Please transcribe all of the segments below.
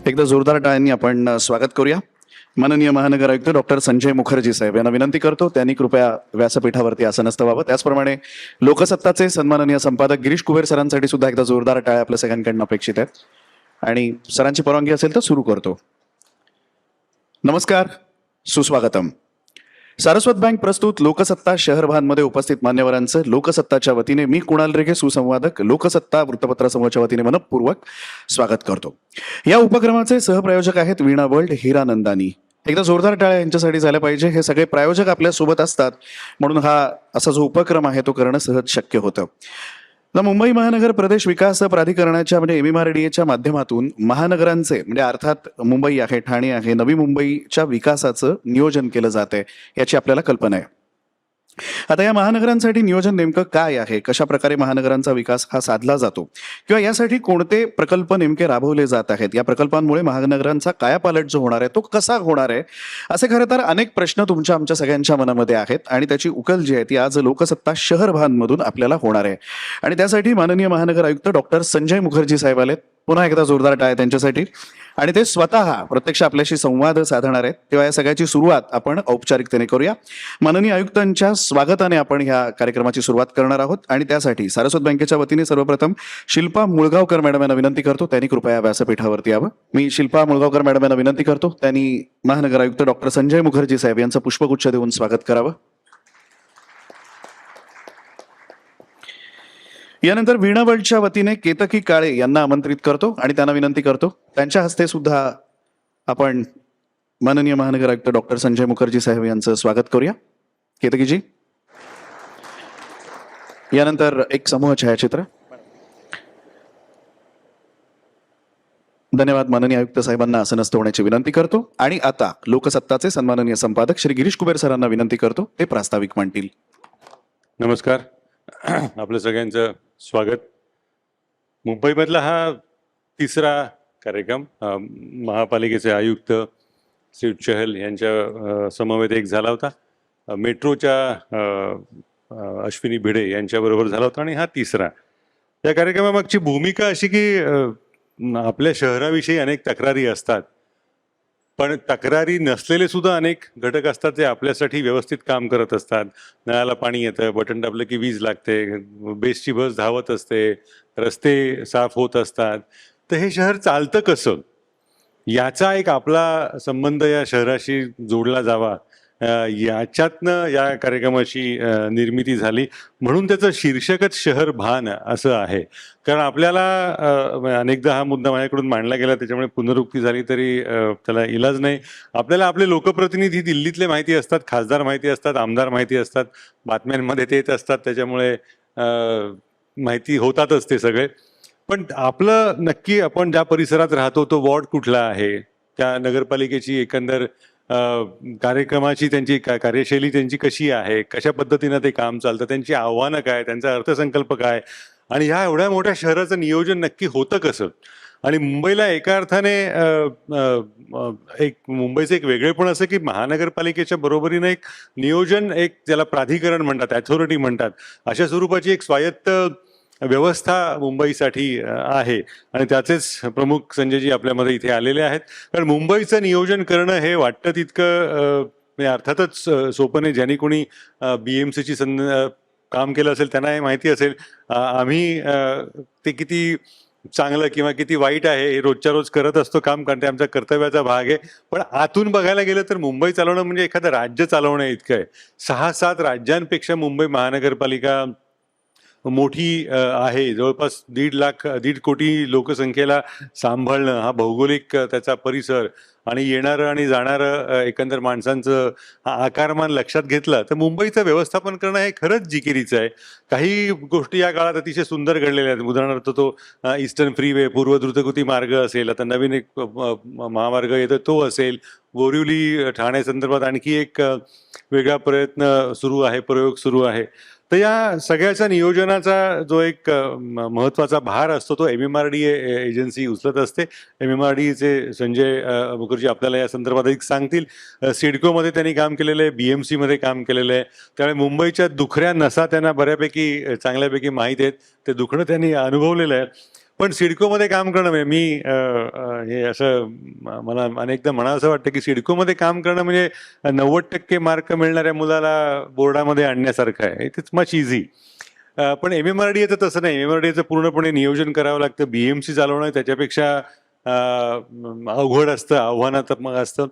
एकदा जोरदार टाळ्यांनी आपण स्वागत करूया. माननीय महानगर आयुक्त डॉक्टर संजय मुखर्जी साहेब यांना विनंती करतो त्यांनी कृपया व्यासपीठावरती आसनस्थ व्हावं. त्याचप्रमाणे लोकसत्ताचे सन्माननीय संपादक गिरीश कुबेर सरांसाठी सुद्धा एकदा जोरदार टाळ्या आपल्या सगळ्यांकडून अपेक्षित आहेत. आणि सरांची परवानगी असेल तर सुरू करतो. नमस्कार, सुस्वागतम. सारस्वत बँक प्रस्तुत लोकसत्ता शहरभानमध्ये उपस्थित मान्यवरांचं लोकसत्ताच्या वतीने मी कुणाल रेगे सुसंवादक लोकसत्ता वृत्तपत्र समूहाच्या वतीने मनपूर्वक स्वागत करतो. या उपक्रमाचे सहप्रायोजक आहेत वीणा वर्ल्ड, हिरानंदानी. एकदा जोरदार टाळ्या यांच्यासाठी झाल्या पाहिजे. हे सगळे प्रायोजक आपल्या सोबत असतात म्हणून हा असा जो उपक्रम आहे तो करणं सहज शक्य होतं. मुंबई महानगर प्रदेश विकास प्राधिकरणाच्या म्हणजे MMRDAच्या माध्यमातून महानगरांचे म्हणजे अर्थात मुंबई आहे, ठाणे आहे, नवी मुंबईच्या विकासाचं नियोजन केलं जाते याची आपल्याला कल्पना आहे. आता या महानगरांसाठी नियोजन नेमकं काय आहे, कशा प्रकारे महानगरांचा विकास हा साधला जातो किंवा यासाठी कोणते प्रकल्प नेमके राबवले जात आहेत, या प्रकल्पांमुळे महानगरांचा कायापालट जो होणार आहे तो कसा होणार आहे, असे खरं तर अनेक प्रश्न तुमच्या आमच्या सगळ्यांच्या मनामध्ये आहेत आणि त्याची उकल जी आहे ती आज लोकसत्ता शहरभानमधून आपल्याला होणार आहे. आणि त्यासाठी माननीय महानगर आयुक्त डॉक्टर संजय मुखर्जी साहेब आलेत. पुन्हा एकदा जोरदार टाळ्या त्यांच्यासाठी. आणि ते स्वतः प्रत्यक्ष आपल्याशी संवाद साधणार आहेत. तेव्हा या सगळ्याची सुरुवात आपण औपचारिकतेने करूया. माननीय आयुक्तांच्या स्वागताने आपण ह्या कार्यक्रमाची सुरुवात करणार आहोत आणि त्यासाठी सारस्वत बँकेच्या वतीने सर्वप्रथम शिल्पा मुळगावकर मॅडम यांना विनंती करतो त्यांनी कृपया व्यासपीठावरती यावं. मी शिल्पा मुळगावकर मॅडम यांना विनंती करतो त्यांनी महानगर आयुक्त डॉक्टर संजय मुखर्जी साहेब यांचं पुष्पगुच्छ देऊन स्वागत करावं. यानंतर वीणा वर्ल्डच्या वतीने केतकी काळे यांना आमंत्रित करतो आणि त्यांना विनंती करतो त्यांच्या हस्ते सुद्धा आपण माननीय महानगर आयुक्त डॉक्टर संजय मुखर्जी साहेब यांचं स्वागत करूया. केतकीजी. यानंतर एक समूह छायाचित्र. धन्यवाद. माननीय आयुक्त साहेबांना आसनस्थ होण्याची विनंती करतो आणि आता लोकसत्ताचे सन्माननीय संपादक श्री गिरीश कुबेर सरांना विनंती करतो ते प्रास्ताविक मांडतील. नमस्कार. आपलं सगळ्यांचं स्वागत. मुंबईमधला हा तिसरा कार्यक्रम महापालिकेचे आयुक्त श्री चहल यांच्या समवेत एक झाला होता. मेट्रोच्या अश्विनी भिडे यांच्याबरोबर झाला होता आणि हा तिसरा. या कार्यक्रमामागची भूमिका अशी की आपल्या शहराविषयी अनेक तक्रारी असतात पण तक्रारी नसलेले सुद्धा अनेक घटक असतात जे आपल्यासाठी व्यवस्थित काम करत असतात. नळाला पाणी येतं, बटन दाबलं की वीज लागते, बेस्टची बस धावत असते, रस्ते साफ होत असतात. तर हे शहर चालतं कसं याचा एक आपला संबंध या शहराशी जोडला जावा याच्यातनं या कार्यक्रमाची निर्मिती झाली. म्हणून त्याचं शीर्षकच शहर भान असं आहे. कारण आपल्याला अनेकदा हा मुद्दा माझ्याकडून मांडला गेला त्याच्यामुळे पुनरुक्ती झाली तरी त्याला इलाज नाही. आपल्याला आपले लोकप्रतिनिधी दिल्लीतले माहिती असतात, खासदार माहिती असतात, आमदार माहिती असतात, बातम्यांमध्ये ते येत असतात, त्याच्यामुळे माहिती होतातच ते सगळे. पण आपलं नक्की आपण ज्या परिसरात राहतो तो वॉर्ड कुठला आहे, त्या नगरपालिकेची एकंदर कार्यक्रमाची त्यांची कार्यशैली त्यांची कशी आहे, कशा पद्धतीनं ते काम चालतं, त्यांची आव्हानं काय, त्यांचा अर्थसंकल्प काय आणि ह्या एवढ्या मोठ्या शहराचं नियोजन नक्की होतं कसं. आणि मुंबईला एका अर्थाने एक मुंबईचं एक वेगळेपण असं की महानगरपालिकेच्या बरोबरीनं एक नियोजन, एक ज्याला प्राधिकरण म्हणतात, अथॉरिटी म्हणतात, अशा स्वरूपाची एक स्वायत्त व्यवस्था मुंबईसाठी आहे आणि त्याचेच प्रमुख संजयजी आपल्यामध्ये इथे आलेले आहेत. कारण मुंबईचं नियोजन करणं हे वाटतं तितकं अर्थातच सोपं नाही. ज्यांनी कोणी BMCची काम केलं असेल त्यांना हे माहिती असेल. आम्ही ते किती चांगलं किंवा किती वाईट आहे हे रोजच्या रोज करत असतो काम, कारण ते आमच्या कर्तव्याचा भाग आहे. पण आतून बघायला गेलं तर मुंबई चालवणं म्हणजे एखादं राज्य चालवणं इतकं आहे. 6-7 राज्यांपेक्षा मुंबई महानगरपालिका मोठी आहे. जवळपास 1.5 कोटी लोकसंख्येला सांभाळणं, हा भौगोलिक त्याचा परिसर आणि येणारं आणि जाणारं एकंदर माणसांचं हा आकारमान लक्षात घेतला तर मुंबईचं व्यवस्थापन करणं हे खरंच जिकिरीचं आहे. काही गोष्टी या काळात अतिशय सुंदर घडलेल्या आहेत. उदाहरणार्थ तो ईस्टर्न फ्रीवे, पूर्व द्रुतगती मार्ग असेल, आता नवीन एक महामार्ग येतो तो असेल, बोरिवली ठाणे संदर्भात आणखी एक वेगळा प्रयत्न सुरू आहे, प्रयोग सुरू आहे. तर या सगळ्याच्या नियोजनाचा जो एक महत्त्वाचा भार असतो तो MMRDA एजन्सी उचलत असते. MMRDAचे संजय मुखर्जी आपल्याला या संदर्भात अधिक सांगतील. सिडकोमध्ये त्यांनी काम केलेलं आहे, BMCमध्ये काम केलेलं आहे, त्यामुळे मुंबईच्या दुखऱ्या नसा त्यांना बऱ्यापैकी चांगल्यापैकी माहीत आहेत. ते दुखणं त्यांनी अनुभवलेलं आहे. पण सिडकोमध्ये काम करणं म्हणजे मी हे असं मला अनेकदा म्हणावं वाटतं की सिडकोमध्ये काम करणं म्हणजे 90% मार्क मिळणाऱ्या मुलाला बोर्डामध्ये आणण्यासारखं आहे. It is much easy. पण MMRDA तसं नाही. MMRDA पूर्णपणे नियोजन करावं लागतं. BMC चालवणं त्याच्यापेक्षा अवघड असतं, आव्हानात्मक असतं.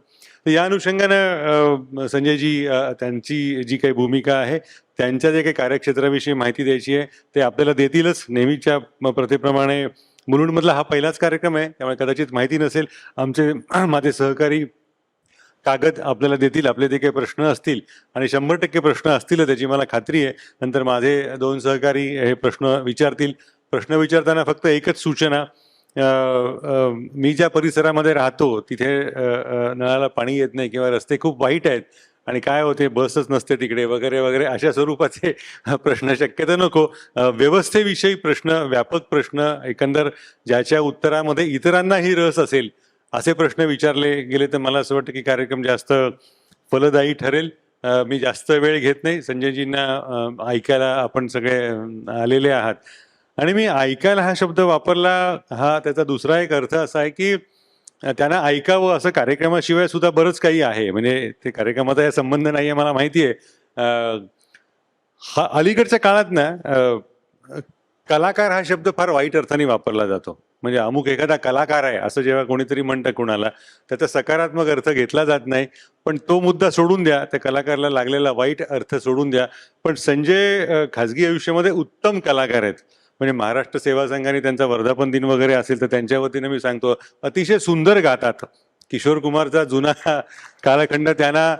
तर या अनुषंगानं संजयजी त्यांची जी काही भूमिका आहे, त्यांच्या जे काही कार्यक्षेत्राविषयी माहिती द्यायची आहे ते आपल्याला देतीलच. नेहमीच्या प्रथेप्रमाणे मुलुंडमधला हा पहिलाच कार्यक्रम आहे, त्यामुळे कदाचित माहिती नसेल. आमचे माझे सहकारी कागद आपल्याला देतील, आपले जे काही प्रश्न असतील, आणि 100% प्रश्न असतील त्याची मला खात्री आहे. नंतर माझे 2 सहकारी हे प्रश्न विचारतील. प्रश्न विचारताना फक्त एकच सूचना, मी ज्या परिसरामध्ये राहतो तिथे नळाला पाणी येत नाही किंवा रस्ते खूप वाईट आहेत आणि काय होते, बसच नसते तिकडे वगैरे वगैरे, अशा स्वरूपाचे प्रश्न शक्यतो नको. व्यवस्थेविषयी प्रश्न, व्यापक प्रश्न, एकंदर ज्याच्या उत्तरामध्ये इतरांनाही रस असेल असे प्रश्न विचारले गेले तर मला असं वाटतं की कार्यक्रम जास्त फलदायी ठरेल. मी जास्त वेळ घेत नाही. संजयजींना ऐकायला आपण सगळे आलेले आहात, आणि मी ऐकायला हा शब्द वापरला, हा त्याचा दुसरा एक अर्थ असा आहे की त्यांना ऐकावं असं कार्यक्रमाशिवाय सुद्धा बरंच काही आहे. म्हणजे ते कार्यक्रमाचा या संबंध नाही आहे मला माहिती आहे. हा अलीकडच्या काळात ना कलाकार हा शब्द फार वाईट अर्थाने वापरला जातो. म्हणजे अमुक एखादा कलाकार आहे असं जेव्हा कोणीतरी म्हणतं कुणाला, त्याचा सकारात्मक अर्थ घेतला जात नाही. पण तो मुद्दा सोडून द्या, त्या कलाकाराला लागलेला वाईट अर्थ सोडून द्या. पण संजय खाजगी आयुष्यामध्ये उत्तम कलाकार आहेत. म्हणजे महाराष्ट्र सेवा संघाने त्यांचा वर्धापन दिन वगैरे असेल तर त्यांच्या वतीनं मी सांगतो, अतिशय सुंदर गातात. किशोर कुमारचा जुना कालखंड त्यांना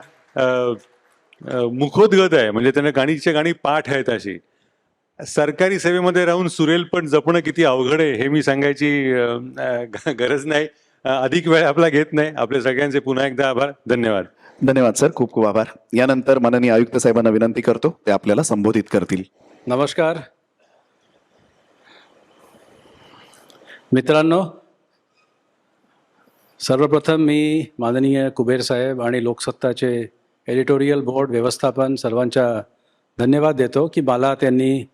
मुखोद्गत आहे. म्हणजे त्यांना गाणी पाठ आहेत अशी. सरकारी सेवेमध्ये राहून सुरेल पण जपणं किती अवघड आहे हे मी सांगायची गरज नाही. अधिक वेळ आपला घेत नाही. आपल्या सगळ्यांचे पुन्हा एकदा आभार. धन्यवाद. धन्यवाद सर, खूप खूप आभार. यानंतर माननीय आयुक्त साहेबांना विनंती करतो, ते आपल्याला संबोधित करतील. नमस्कार मित्रांनो, सर्वप्रथम मी माननीय कुबेर साहेब आणि लोकसत्ताचे एडिटोरियल बोर्ड, व्यवस्थापन सर्वांच्या धन्यवाद देतो की मला त्यांनी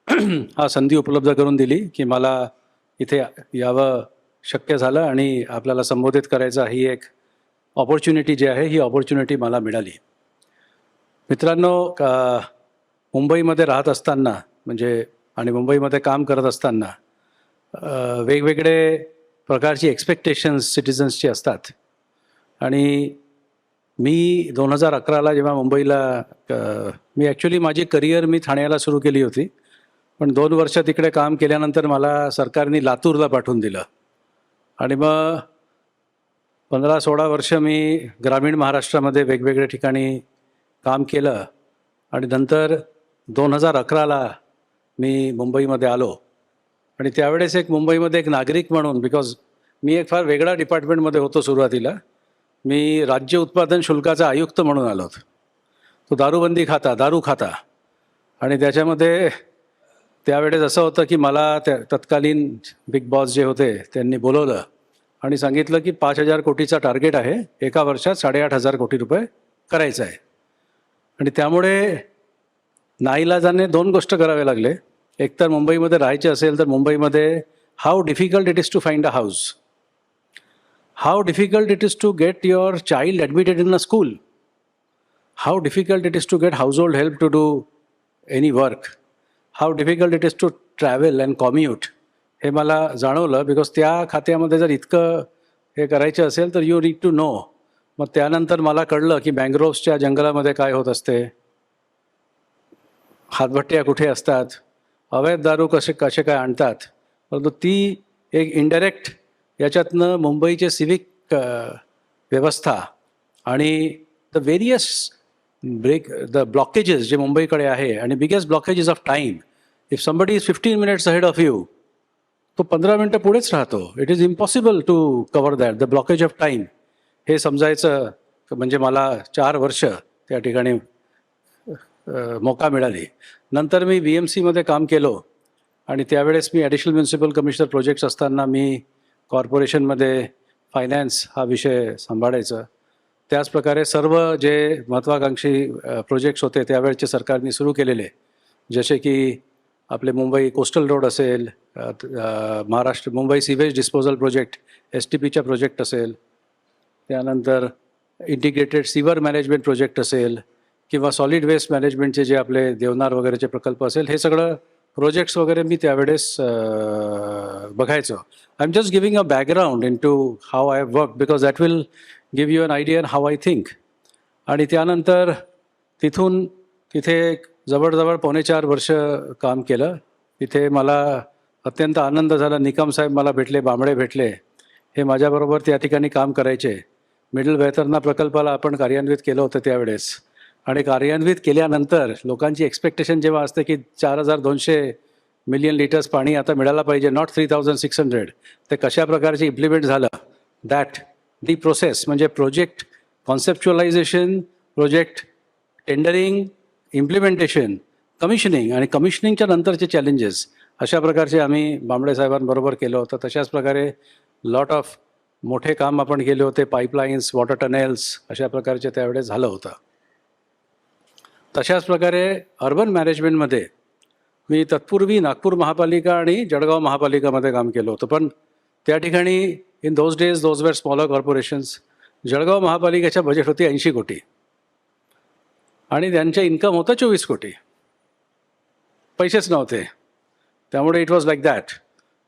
हा संधी उपलब्ध करून दिली की मला इथे यावं शक्य झालं आणि आपल्याला संबोधित करायचा ही एक ऑपॉर्च्युनिटी जी आहे, ही ऑपॉर्च्युनिटी मला मिळाली. मित्रांनो, मुंबईमध्ये राहत असताना म्हणजे आणि मुंबईमध्ये काम करत असताना वेगवेगळे प्रकारची एक्सपेक्टेशन्स सिटिझन्सची असतात. आणि मी 2011ला जेव्हा मुंबईला मी ॲक्च्युली माझी करिअर मी ठाण्याला सुरू केली होती, पण 2 वर्ष तिकडे काम केल्यानंतर मला सरकारने लातूरला पाठवून दिलं. आणि मग 15-16 वर्ष मी ग्रामीण महाराष्ट्रामध्ये वेगवेगळ्या ठिकाणी काम केलं. आणि नंतर 2011ला मी मुंबईमध्ये आलो. आणि त्यावेळेस मुंबईमध्ये एक नागरिक म्हणून, बिकॉज मी एक फार वेगळा डिपार्टमेंटमध्ये होतो सुरुवातीला, मी राज्य उत्पादन शुल्काचा आयुक्त म्हणून आलो होतो. तो दारू खाता. आणि त्याच्यामध्ये त्यावेळेस असं होतं की मला तत्कालीन बिग बॉस जे होते त्यांनी बोलवलं आणि सांगितलं की 5,000 कोटीचा टार्गेट आहे, एका वर्षात 8,500 कोटी रुपये करायचं आहे. आणि त्यामुळे नाईलाजाने 2 गोष्ट करावे लागले. एक तर मुंबईमध्ये राहायचे असेल तर मुंबईमध्ये how difficult it is to find a house, how difficult it is to get your child admitted in a school, how difficult it is to get household help to do any work, how difficult it is to travel and commute. हे मला जाणवलं, because त्या खात्यामध्ये जर इतकं हे करायचं असेल तर यू नीड टू नो. मग त्यानंतर मला कळलं की मँग्रोव्सच्या जंगलामध्ये काय होत असते, हातभट्ट्या कुठे असतात, अवैध दारू कसे काय आणतात. परंतु ती एक इनडायरेक्ट याच्यातनं मुंबईचे सिविक व्यवस्था आणि द व्हेरियस ब्लॉकेजेस जे मुंबईकडे आहे, आणि biggest blockages of time. If somebody is 15 minutes ahead of you, तो 15 मिनटं पुढेच राहतो. It is impossible to cover that, the blockage of time. हे समजायचं म्हणजे मला 4 वर्ष त्या ठिकाणी मौका मिळाली. नंतर मी VMCमध्ये काम केलो आणि त्यावेळेस मी ॲडिशनल म्युन्सिपल कमिशनर प्रोजेक्ट्स असताना मी कॉर्पोरेशनमध्ये फायनान्स हा विषय सांभाळायचा. त्याचप्रकारे सर्व जे महत्त्वाकांक्षी प्रोजेक्ट्स होते त्यावेळेचे सरकारने सुरू केलेले, जसे की आपले मुंबई कोस्टल रोड असेल, Maharashtra Mumbai sewage disposal project STPच्या प्रोजेक्ट असेल, त्यानंतर इंटिग्रेटेड सिवर मॅनेजमेंट प्रोजेक्ट असेल किंवा सॉलिड वेस्ट मॅनेजमेंटचे जे आपले देवनार वगैरेचे प्रकल्प असेल, हे सगळं प्रोजेक्ट्स वगैरे मी त्यावेळेस बघायचो. I am just giving a background into how I have work because that will give you an idea in how I think. आणि त्यानंतर तिथून तिथे जवळजवळ 4.5 वर्ष काम केलं. तिथे मला अत्यंत आनंद झाला. निकम साहेब मला भेटले, बांबळे भेटले, हे माझ्याबरोबर त्या ठिकाणी काम करायचे. मिडल वेतरणा प्रकल्पाला आपण कार्यान्वित केलं होतं त्यावेळेस. आणि कार्यान्वित केल्यानंतर लोकांची एक्सपेक्टेशन जेव्हा असते की 4,200 मिलियन लिटर्स पाणी आता मिळायला पाहिजे, नॉट 3,600, ते कशा प्रकारचे इम्प्लिमेंट झालं, दॅट दी प्रोसेस म्हणजे project conceptualisation, project tendering, implementation, commissioning आणि कमिशनिंगच्या नंतरचे चॅलेंजेस, अशा प्रकारचे आम्ही बांबळे साहेबांबरोबर केलं होतं. तशाच प्रकारे लॉट ऑफ मोठे काम आपण केले होते, पाईपलाईन्स, वॉटर टनेल्स, अशा प्रकारचे त्यावेळेस झालं होतं. तशाच प्रकारे अर्बन मॅनेजमेंटमध्ये मी तत्पूर्वी नागपूर महापालिका आणि जळगाव महापालिकामध्ये काम केलं होतं. पण त्या ठिकाणी in those days those were smaller corporations. Jalgaon महापालिकेच्या बजेट होती 80 कोटी आणि त्यांचं इन्कम होतं 24 कोटी. पैसेच नव्हते, त्यामुळे इट वॉज लाईक दॅट.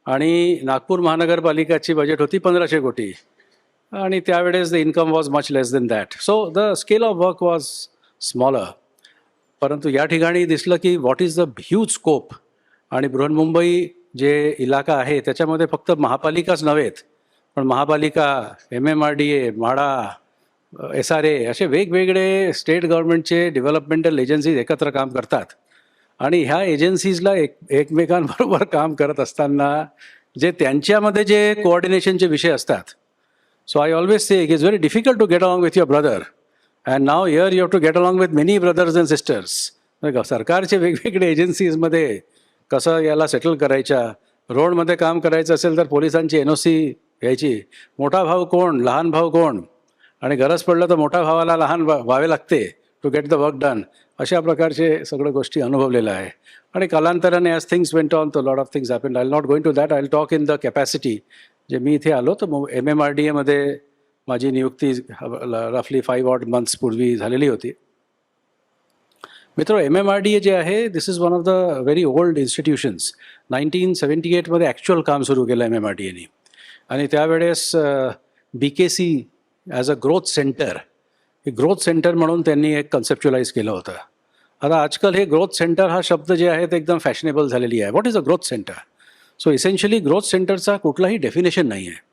आणि नागपूर महानगरपालिकाची बजेट होती 1500 कोटी आणि त्यावेळेस the income was much less than that. So the scale of work was smaller. परंतु या ठिकाणी दिसलं की what is the huge scope. आणि बृहन्मुंबई जे इलाका आहे त्याच्यामध्ये फक्त महापालिकाच नव्हेत, पण महापालिका, MMRDA, म्हाडा, SRA असे वेगवेगळे स्टेट गव्हर्नमेंटचे डेव्हलपमेंटल एजन्सीज एकत्र काम करतात. आणि ह्या एजन्सीजला एकमेकांबरोबर काम करत असताना जे त्यांच्यामध्ये जे कोऑर्डिनेशनचे विषय असतात. So I always say it is very difficult to get along with your brother and now here you have to get along with many brothers and sisters. सरकारचे वेगवेगळे एजन्सीजमध्ये कसं याला सेटल करायच्या. रोडमध्ये काम करायचं असेल तर पोलिसांची NOC घ्यायची. मोठा भाऊ कोण, लहान भाऊ कोण, आणि गरज पडलं तर मोठ्या भावाला लहान व्हावे लागते to get the work done. अशा प्रकारचे सगळ्या गोष्टी अनुभवलेल्या आहे. आणि कालांतराने ॲज थिंग्स वेंट ऑन तो lot of things happen. I will not going to that. I will talk in the capacity. जे मी इथे आलो तर MMRDA मध्ये माझी नियुक्ती रफली 5 ऑड मंथ्स पूर्वी झालेली होती. मित्र, MMRDA जे आहे this is one of the very old institutions. 1978 मध्ये ॲक्च्युअल काम सुरू केलं MMRDAने. आणि त्यावेळेस BKC as a growth centre, growth centre म्हणून त्यांनी एक कन्सेप्च्युलाइज केलं होतं. आता आजकाल हे ग्रोथ सेंटर हा शब्द जे आहे ते एकदम फॅशनेबल झालेली आहे. What is a growth centre? So essentially growth सेंटरचा कुठलाही डेफिनेशन नाही आहे.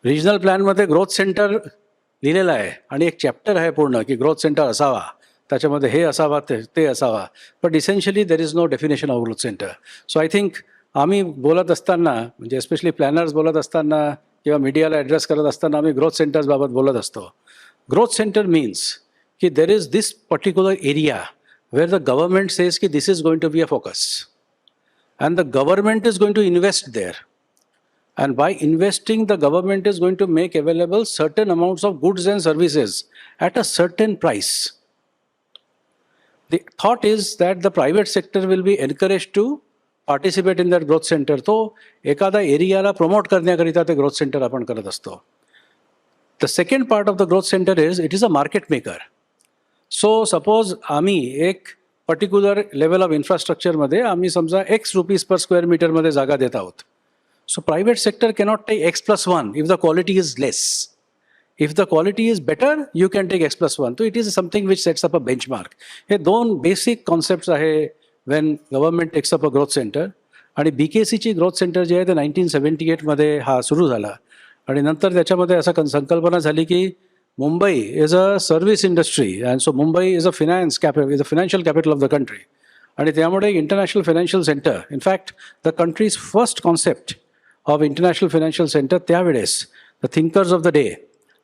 रिजनल प्लॅनमध्ये ग्रोथ सेंटर लिहिलेलं आहे आणि एक चॅप्टर आहे पूर्ण की ग्रोथ सेंटर असावा, त्याच्यामध्ये हे असावा, ते असावा. But essentially there is no definition of growth centre. So I think आम्ही बोलत असताना, म्हणजे एस्पेशली प्लॅनर्स बोलत असताना किंवा मीडियाला ॲड्रेस करत असताना आम्ही ग्रोथ सेंटर्सबाबत बोलत असतो. ग्रोथ सेंटर मीन्स की there is this particular area where the government says ki this is going to be a focus and the government is going to invest there, and by investing the government is going to make available certain amounts of goods and services at a certain price. The thought is that the private sector will be encouraged to participate in that growth center. तो एखादा एरियाला promote करण्याकरिता ते growth centre आपण करत असतो. The second part of the growth center is it is a market maker. So suppose आम्ही एक particular level of इन्फ्रास्ट्रक्चरमध्ये आम्ही समजा X रुपीज पर स्क्वेअर मीटरमध्ये जागा देत आहोत. So private sector cannot take X+1 if the quality is less. If the quality is better you can take X+1. तो it is something which sets up a benchmark. हे 2 basic concepts आहे when government takes up a growth centre. आणि BKCची growth centre जे आहे ते 1978 मध्ये हा सुरू झाला. आणि नंतर त्याच्यामध्ये असं संकल्पना झाली की Mumbai is a service industry and so Mumbai is a finance capital, is a financial capital of the country. आणि त्यामुळे international financial center, in fact the country's first concept of international financial center त्यावेळेस the thinkers of the day,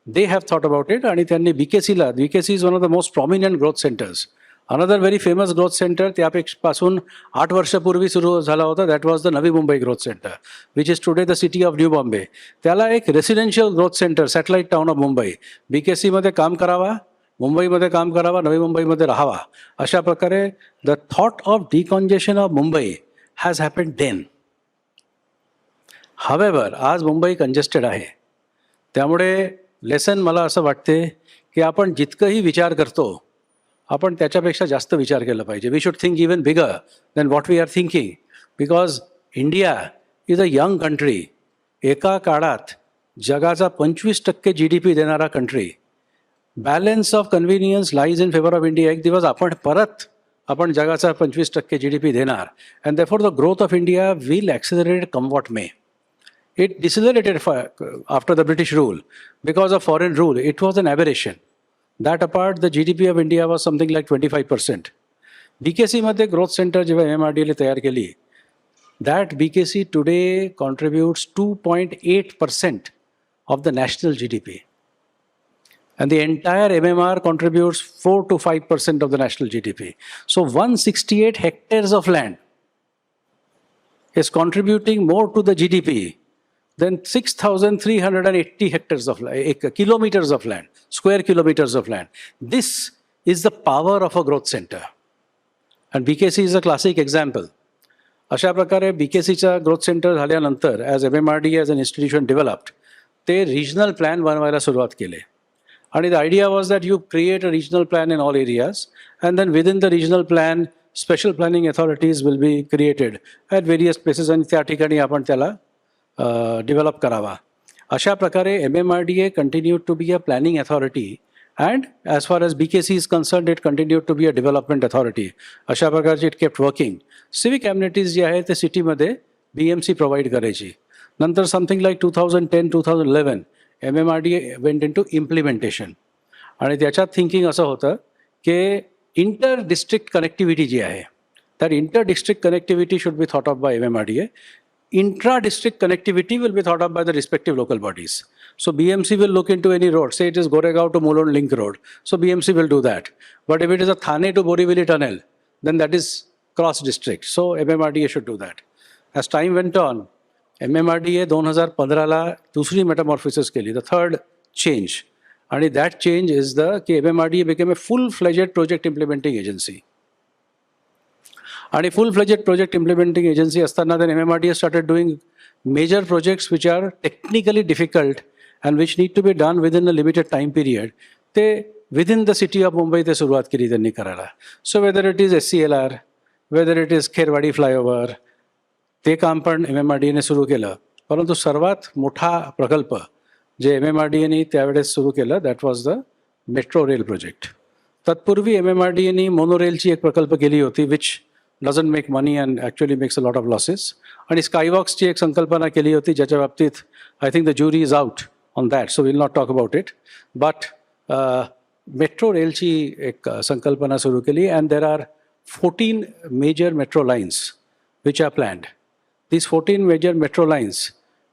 they have thought about it. आणि त्यांनी BKC is one of the most prominent growth centers. Another very famous growth center त्यापासून 8 वर्षापूर्वी सुरू झाला होता, that was the Navi Mumbai growth centre which is today the city of new Bombay. त्याला एक residential growth centre, satellite town of Mumbai, BKCमध्ये काम करावा, मुंबईमध्ये काम करावा, नवी मुंबईमध्ये राहावा, अशा प्रकारे the thought of decongestion of Mumbai has happened then. However, आज मुंबई कंजेस्टेड आहे. त्यामुळे लेसन मला असं वाटते की आपण जितकंही विचार करतो आपण त्याच्यापेक्षा जास्त विचार केला पाहिजे. We should think even bigger than what we are thinking, because India is a young country. एका काळात जगाचा 25% GDP देणारा country. Balance of convenience lies in favour of India. एक दिवस आपण जगाचा 25% GDP देणार. And therefore the growth of India will accelerate come what may. It decelerated after the British rule because of foreign rule. It was an aberration. That apart, the GDP of India was something like 25%. BKC मध्ये growth center जेव्हा MMRDA तयार केली, that BKC today contributes 2.8% of the national GDP. And the entire MMR contributes 4 to 5% of the national GDP. So 168 hectares of land is contributing more to the GDP than 6,380 hectares of kilometers of land, square kilometers of land. This is the power of a growth center. And BKC is a classic example. अशा प्रकारे BKCचा growth centre झाल्यानंतर as MMRDA as an institution developed, ते regional plan बनवायला सुरुवात केले. आणि the idea was that you create a regional plan in all areas and then within the regional plan special planning authorities will be created at various places आणि त्या ठिकाणी आपण त्याला डेव्हलप करावा. अशा प्रकारे MMRDA continued to be a planning authority and as far as BKC is concerned it continued to be a development authority. अशा प्रकारचे it kept working. Civic amenities जे आहे ते सिटीमध्ये BMC प्रोव्हाइड करायची. नंतर something like 2010-2011 MMRDA went into implementation. आणि त्याच्यात थिंकिंग असं होतं की इंटर डिस्ट्रिक्ट कनेक्टिव्हिटी जी आहे that inter-district connectivity should be thought of by MMRDA. Intra-district connectivity will be thought of by the respective local bodies. So BMC will look into any road. Say it is Goregaon to Mulund link road. So BMC will do that. But if it is a Thane to Borivali tunnel, then that is cross-district. So MMRDA should do that. As time went on, MMRDA 2015ला दुसरी metamorphosis केली, the third change. And that change is की MMRDA became a full-fledged project implementing agency. आणि फुल fledged project implementing agency असताना then MMRDA started doing major projects which are technically difficult and which need to be done within a limited time period. ते within the city of Mumbai ते सुरुवात केली त्यांनी करायला. So whether it is SCLR, whether it is Kherwadi flyover, ते काम पण MMRDA ने सुरू केलं. परंतु सर्वात मोठा प्रकल्प जे MMRDA ने त्यावेळेस सुरू केलं that was the metro rail project. तत्पूर्वी MMRDA ने मोनोरेलची एक प्रकल्प केली होती which doesn't make money and actually makes a lot of losses. आणि स्कायवॉक्सची एक संकल्पना केली होती ज्याच्या बाबतीत I think the jury is out on that, so will not talk about it. But metro रेलची एक संकल्पना सुरू केली and there are 14 major metro lines which are planned. These 14 major metro lines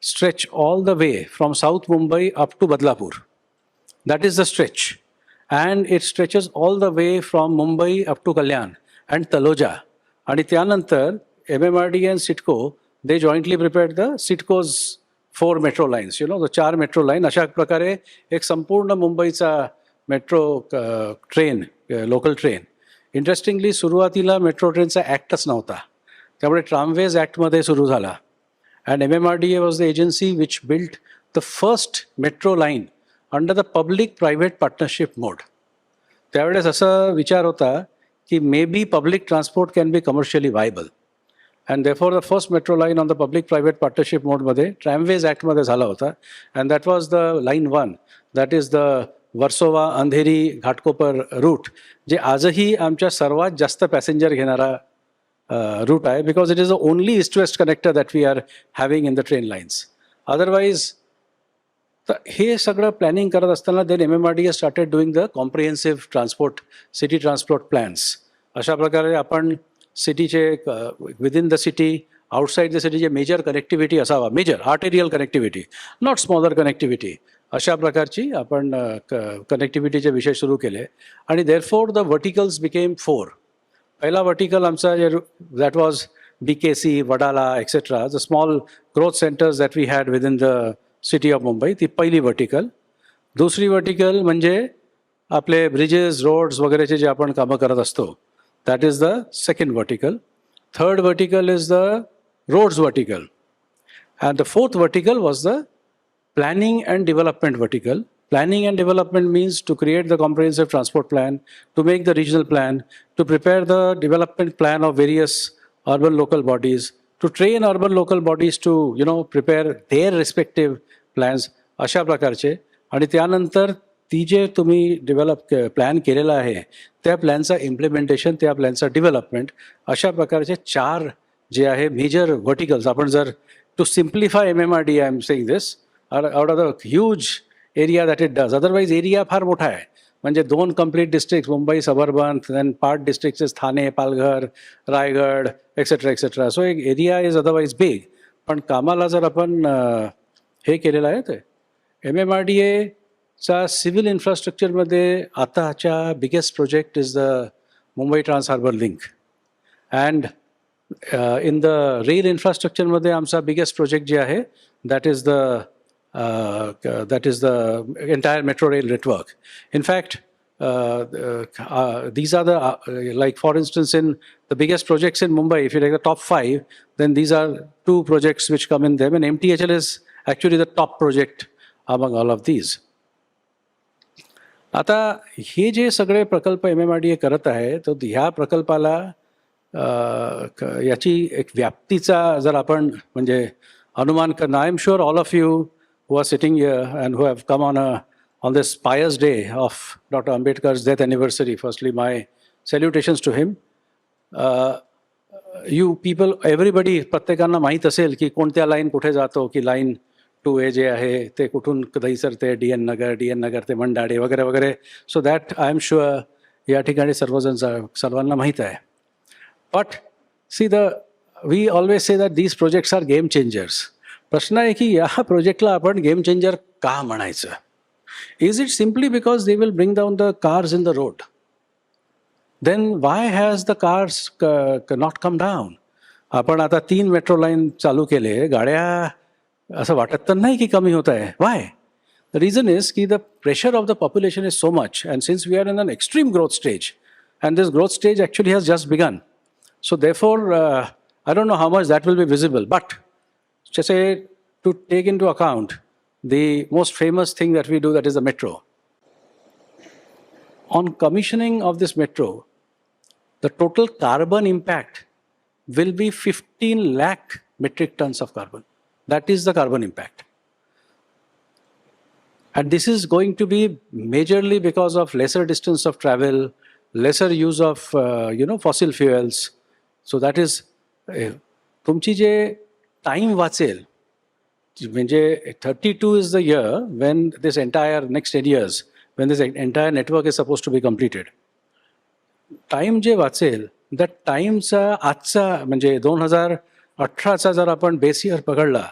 stretch all the way from South Mumbai up to Badlapur. That is the stretch. And it stretches all the way from Mumbai up to Kalyan and Taloja. आणि त्यानंतर MMRDA and CITCO, they jointly prepared the CITCO's 4 metro lines, you know, the 4 metro line. अशा प्रकारे एक संपूर्ण मुंबईचा metro train, local train. Interestingly सुरुवातीला metro ट्रेनचा ॲक्टच नव्हता, त्यामुळे ट्रामवेज ॲक्टमध्ये सुरू झाला. And MMRDA was the agency which built the first metro line under the public private partnership mode. त्यावेळेस असा विचार होता की maybe public transport can be commercially viable. And therefore the first metro line on the public-private partnership mode मध्ये Tramways Act मध्ये झाला होता. And that was the line 1. That is the Versova Andheri Ghatkopar route, जे आजही आमच्या सर्वात जास्त पॅसेंजर घेणारा रूट आहे, because it is the only east west connector that we are having in the train lines. Otherwise तर हे सगळं प्लॅनिंग करत असताना then MMRDA started doing the comprehensive transport, city transport plans. अशा प्रकारे आपण सिटीचे within the city, outside the सिटीचे मेजर कनेक्टिव्हिटी असावा, major arterial connectivity, not smaller connectivity, अशा प्रकारची आपण कनेक्टिव्हिटीचे विषय सुरू केले. आणि देअरफोर द वर्टिकल्स बिकेम 4. पहिला वर्टिकल आमचा that was BKC, Wadala etcetera, the small growth centres that we had within the city of Mumbai, ती पहिली वर्टिकल. दुसरी वर्टिकल म्हणजे आपले ब्रिजेस, रोड्स वगैरेचे जे आपण कामं करत असतो, that is the second vertical. third vertical is the roads vertical, and the fourth vertical was the planning and development vertical. Planning and development means to create the comprehensive transport plan, to make the regional plan, to prepare the development plan of various urban local bodies, to train urban local bodies to prepare their respective plans, अशा प्रकारचे. आणि त्यानंतर ती जे तुम्ही plan केलेला आहे त्या प्लॅनचा इम्प्लिमेंटेशन, त्या प्लॅनचा डेव्हलपमेंट, अशा प्रकारचे 4 जे आहे मेजर व्हर्टिकल्स. आपण जर to simplify MMRDA, I am saying this, out of the huge area that it does. Otherwise area फार मोठा आहे, म्हणजे 2 complete district, Mumbai suburban, then part district, Thane, Palghar, Raigad, etcetera etcetera. So एक एरिया इज अदरवाईज बिग. पण कामाला जर आपण हे केलेलं आहे ते MMRDAचा सिव्हिल इन्फ्रास्ट्रक्चरमध्ये आताच्या biggest project is the Mumbai trans harbour link. And in the rail इन्फ्रास्ट्रक्चरमध्ये आमचा बिगेस्ट प्रोजेक्ट जे आहे that is the entire metro rail network. In fact, these are the, like for instance, in the biggest projects in Mumbai, if you take the top 5, then these are 2 projects which come in them, and MTHL is actually the top project among all of these. आता हे जे सगळे प्रकल्प MMRDA करत आहे, तर ह्या प्रकल्पाला याची एक व्याप्तीचा जर आपण म्हणजे अनुमान करणं, I am sure all of you who are sitting here and who have come on this pious day of Dr. Ambedkar's death anniversary, firstly my salutations to him. You people, everybody, प्रत्येकांना माहीत असेल की कोणत्या line कुठे जातो, की line 2A जे आहे ते कुठून कधी सरते, DN नगर ते मंडाडे वगैरे वगैरे. So that I am sure या ठिकाणी सर्वांना माहीत आहे. But see we always say that these projects are game changers. प्रश्न आहे की या प्रोजेक्टला आपण गेम चेंजर का म्हणायचं? Is it simply because they will bring down the cars in the road? Then why has the cars not come down? आपण आता 3 मेट्रो लाईन चालू केले, गाड्या असं वाटत तर नाही की कमी होत आहे. वाय? द रिझन इज की the pressure of the population is so much, and since we are in an extreme growth stage, and this growth stage actually has just begun. So therefore I don't know how much that will be visible, but just say to take into account the most famous thing that we do, that is the metro. On commissioning of this metro, the total carbon impact will be 15 lakh metric tons of carbon. That is the carbon impact. And this is going to be majorly because of lesser distance of travel, lesser use of fossil fuels. So that is तुमची जे time वाचेल, म्हणजे 32 is the year when this entire next 10 years when this entire network is supposed to be completed. Time जे वाचेल त्या टाईमचा आजचा म्हणजे 2018चा जर आपण बेस इयर पकडला,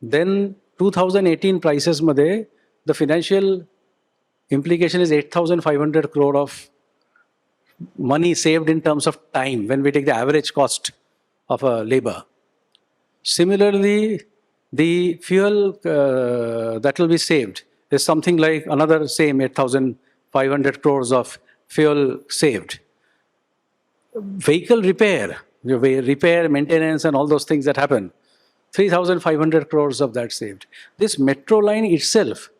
देन 2018 प्राइसेसमध्ये the financial implication is 8,500 crore of money saved in terms of time when we take the average cost of a labor. Similarly, the fuel that will be saved is something like another same 8,500 crores of fuel saved. Vehicle repair, maintenance and all those things that happen, 3,500 crores of that saved. This metro line itself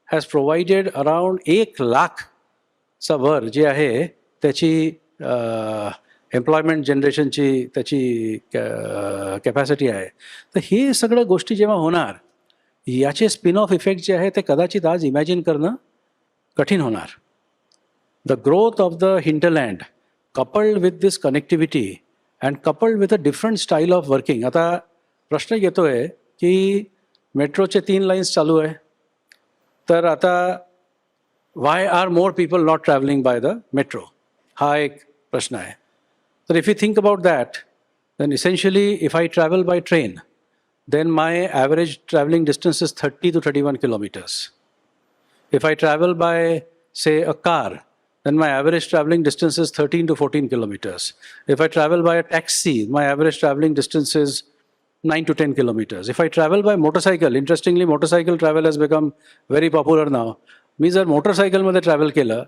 has provided around 1 lakh चा वर जे आहे त्याची employment जनरेशनची त्याची capacity आहे. तर हे सगळ्या गोष्टी जेव्हा होणार, याचे स्पिन ऑफ इफेक्ट जे आहे ते कदाचित आज इमॅजिन करणं कठीण होणार. The growth of the hinterland coupled with this connectivity and coupled with a different style of working. आता प्रश्न येतो आहे की मेट्रोचे 3 लाईन्स चालू आहे, तर आता Y are more people not travelling by the metro, हा एक प्रश्न आहे. So if you think about that, then essentially if I travel by train, then my average traveling distance is 30 to 31 kilometers. If I travel by, say, a car, then my average traveling distance is 13 to 14 kilometers. If I travel by a taxi, my average traveling distance is 9 to 10 kilometers. If I travel by motorcycle, interestingly, motorcycle travel has become very popular now. मी जर मोटरसायकलमध्ये travel केलं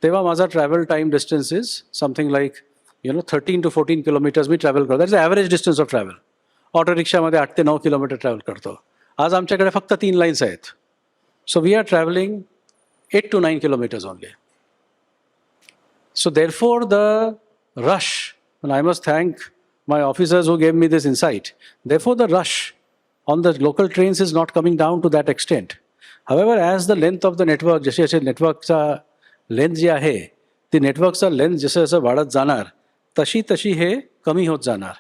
तेव्हा माझा travel time distance is something like 13 to 14 kilometres मी travel करतो. That is average distance of travel. Auto रिक्षामध्ये 8 ते 9 kilometre travel करतो. आज आमच्याकडे फक्त 3 लाईन्स आहेत. So we are travelling 8 to 9 kilometers only. So therefore the rush, and I must thank my officers who gave me this insight, therefore the rush on the local trains is not coming down to that extent. However, as the length of the network, जसे जसे नेटवर्कचा length जी आहे ती नेटवर्कचा length जसं जसं वाढत जाणार तशी तशी हे कमी होत जाणार.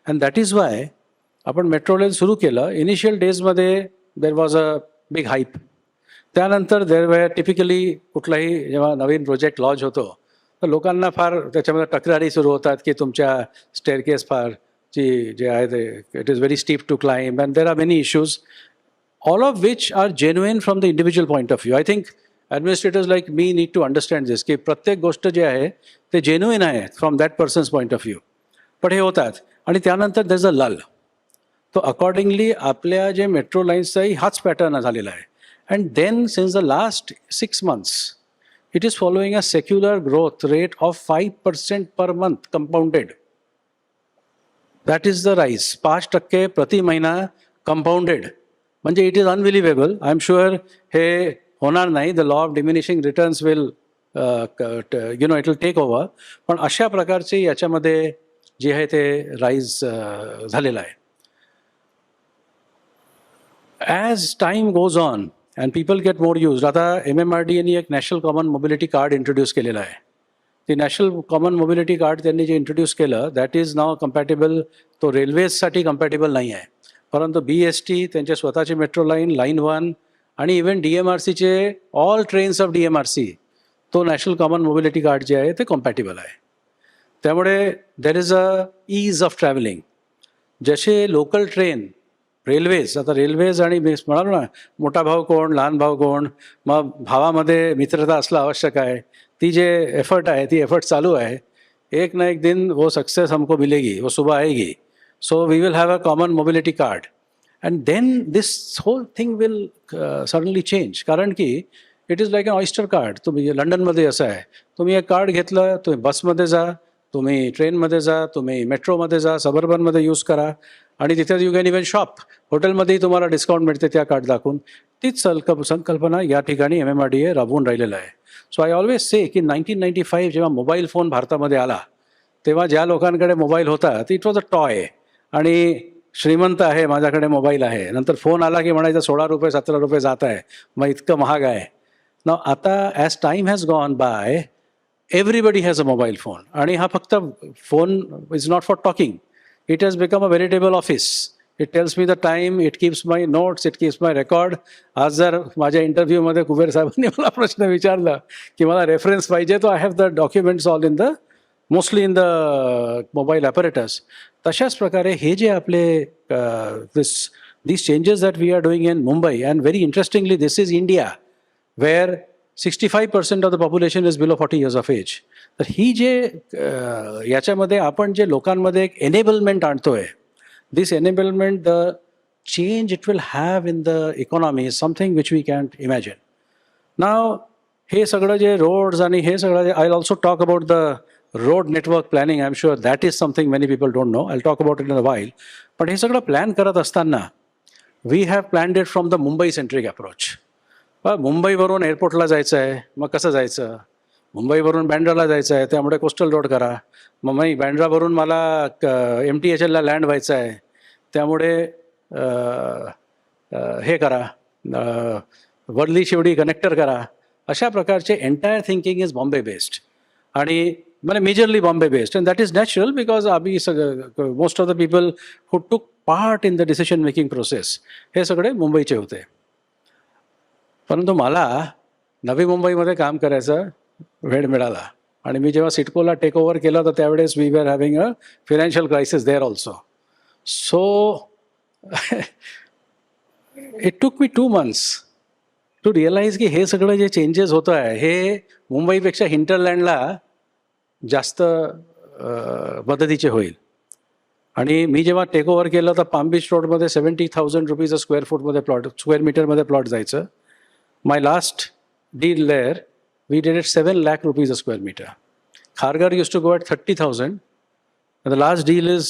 अँड दॅट इज वाय आपण मेट्रो रेल सुरू केलं. इनिशियल डेजमध्ये there was a big hype. त्यानंतर देर वे टिपिकली कुठलाही जेव्हा नवीन प्रोजेक्ट लॉन्च होतो तर लोकांना फार त्याच्यामध्ये तक्रारी सुरू होतात की तुमच्या स्टेअरकेस फार जे आहे ते it is very steep to climb and there are many issues, all of which are genuine from the individual point of view. I think administrators like me need to understand this की प्रत्येक गोष्ट जे आहे ते genuine आहे from that person's point of view. पण हे होतात आणि त्यानंतर देर इज अ लल. तो अकॉर्डिंगली आपल्या जे मेट्रो लाईन्सचाही हाच पॅटर्न झालेला आहे. And then since the last 6 months, it is following a secular growth rate of 5% per month compounded. That is the rise. 5% प्रति महिना compounded. म्हणजे it is unbelievable. I'm sure हे होणार नाही. The law of diminishing returns will, it will take over. पण अशा प्रकारचे याच्यामध्ये जे आहे ते राईज झालेलं आहे. As time goes on, and people get more used. आता MMRDAने एक national common mobility card introduce केलेलं आहे. ते नॅशनल कॉमन मोबिलिटी कार्ड त्यांनी जे इंट्रोड्यूस केलं दॅट इज नाव कम्पॅटेबल. तो रेल्वेजसाठी कम्पॅटेबल नाही आहे, परंतु BST त्यांचे स्वतःचे मेट्रो लाईन 1 आणि इव्हन DMRCचे ऑल ट्रेन्स ऑफ DMRC तो नॅशनल कॉमन मोबिलिटी कार्ड जे आहे ते कम्पॅटेबल आहे. त्यामुळे there is a ease of travelling. जसे लोकल ट्रेन रेल्वेज, आता रेल्वेज आणि मी म्हणालो ना मोठा भाव कोण लहान भाव कोण, मग भावामध्ये मित्रता असणं आवश्यक आहे. ती जे एफर्ट आहे ती एफर्ट चालू आहे. एक ना एक दिन वो सक्सेस हमको मिलेगी, वो सुबह आएगी. So we will have a common mobility card and then this whole thing will suddenly change. कारण की it is like an Oyster card. तुम्ही लंडनमध्ये असं आहे, तुम्ही एक कार्ड घेतलं, तुम्ही बसमध्ये जा, तुम्ही ट्रेनमध्ये जा, तुम्ही मेट्रोमध्ये जा, सबर्बनमध्ये यूज करा आणि तिथे यू कॅन इव्हन शॉप. हॉटेलमध्येही तुम्हाला डिस्काउंट मिळते त्या कार्ड दाखवून. तीच संकल्पना या ठिकाणी MMRDA राबवून राहिलेलं आहे. सो आय ऑलवेज से की 1995 जेव्हा मोबाईल फोन भारतामध्ये आला तेव्हा ज्या लोकांकडे मोबाईल होता ते इट वॉज अ टॉय आणि श्रीमंत आहे माझ्याकडे मोबाईल आहे. नंतर फोन आला की म्हणायचं 16 रुपये 17 रुपये जात आहे, मग इतकं महाग आहे ना. आता as time has gone by everybody has a mobile phone. आणि हा फक्त phone is not for talking. It has become a veritable office. It tells me the time, it keeps my notes, it keeps my record. आज जर माझ्या इंटरव्ह्यूमध्ये कुबेर साहेबांनी मला प्रश्न विचारला की मला रेफरन्स पाहिजे, तो I have the documents all in the mostly in the mobile apparatus. तशाच प्रकारे हे जे आपले these changes that we are doing in Mumbai, and very interestingly this is India where 65% of the population is below 40 years of age. तर ही जे याच्यामध्ये आपण जे लोकांमध्ये एक एनेबलमेंट आणतोय, this enablement the change it will have in the economy is something which we can't imagine. Now हे सगळं जे रोड्स आणि हे सगळं, I also talk about the road network planning. I am sure that is something many people don't know. I talk about it in a while. पण हे सगळं plan करत असताना we have planned it from the Mumbai centric approach. मुंबईवरून एअरपोर्टला जायचं आहे, मग कसं जायचं? मुंबईवरून बँड्राला जायचं आहे, त्यामुळे कोस्टल रोड करा. मग मी बँड्रावरून मला MTHLला लँड व्हायचं आहे, त्यामुळे हे करा, वर्ली शिवडी कनेक्टर करा. अशा प्रकारचे entire thinking is Bombay based आणि म्हणजे majorly Bombay based. And that is natural because आम्ही सगळं most of the people who took part in the decision making process हे सगळे मुंबईचे होते. परंतु मला नवी मुंबईमध्ये काम करायचा वेळ मिळाला आणि मी जेव्हा सिडकोला टेक ओव्हर केलं तर त्यावेळेस we were having a financial crisis there also. So it took me 2 months to realise की हे सगळं जे चेंजेस होतं आहे हे मुंबईपेक्षा हिंटरलँडला जास्त मदतीचे होईल. आणि मी जेव्हा टेक ओव्हर केलं तर पाम बीच रोडमध्ये 70,000 रुपीज स्क्वेअर मीटरमध्ये प्लॉट जायचं. My last deal there, we did it 7 lakh rupees a square meter. Kharghar used to go at 30,000. The last deal is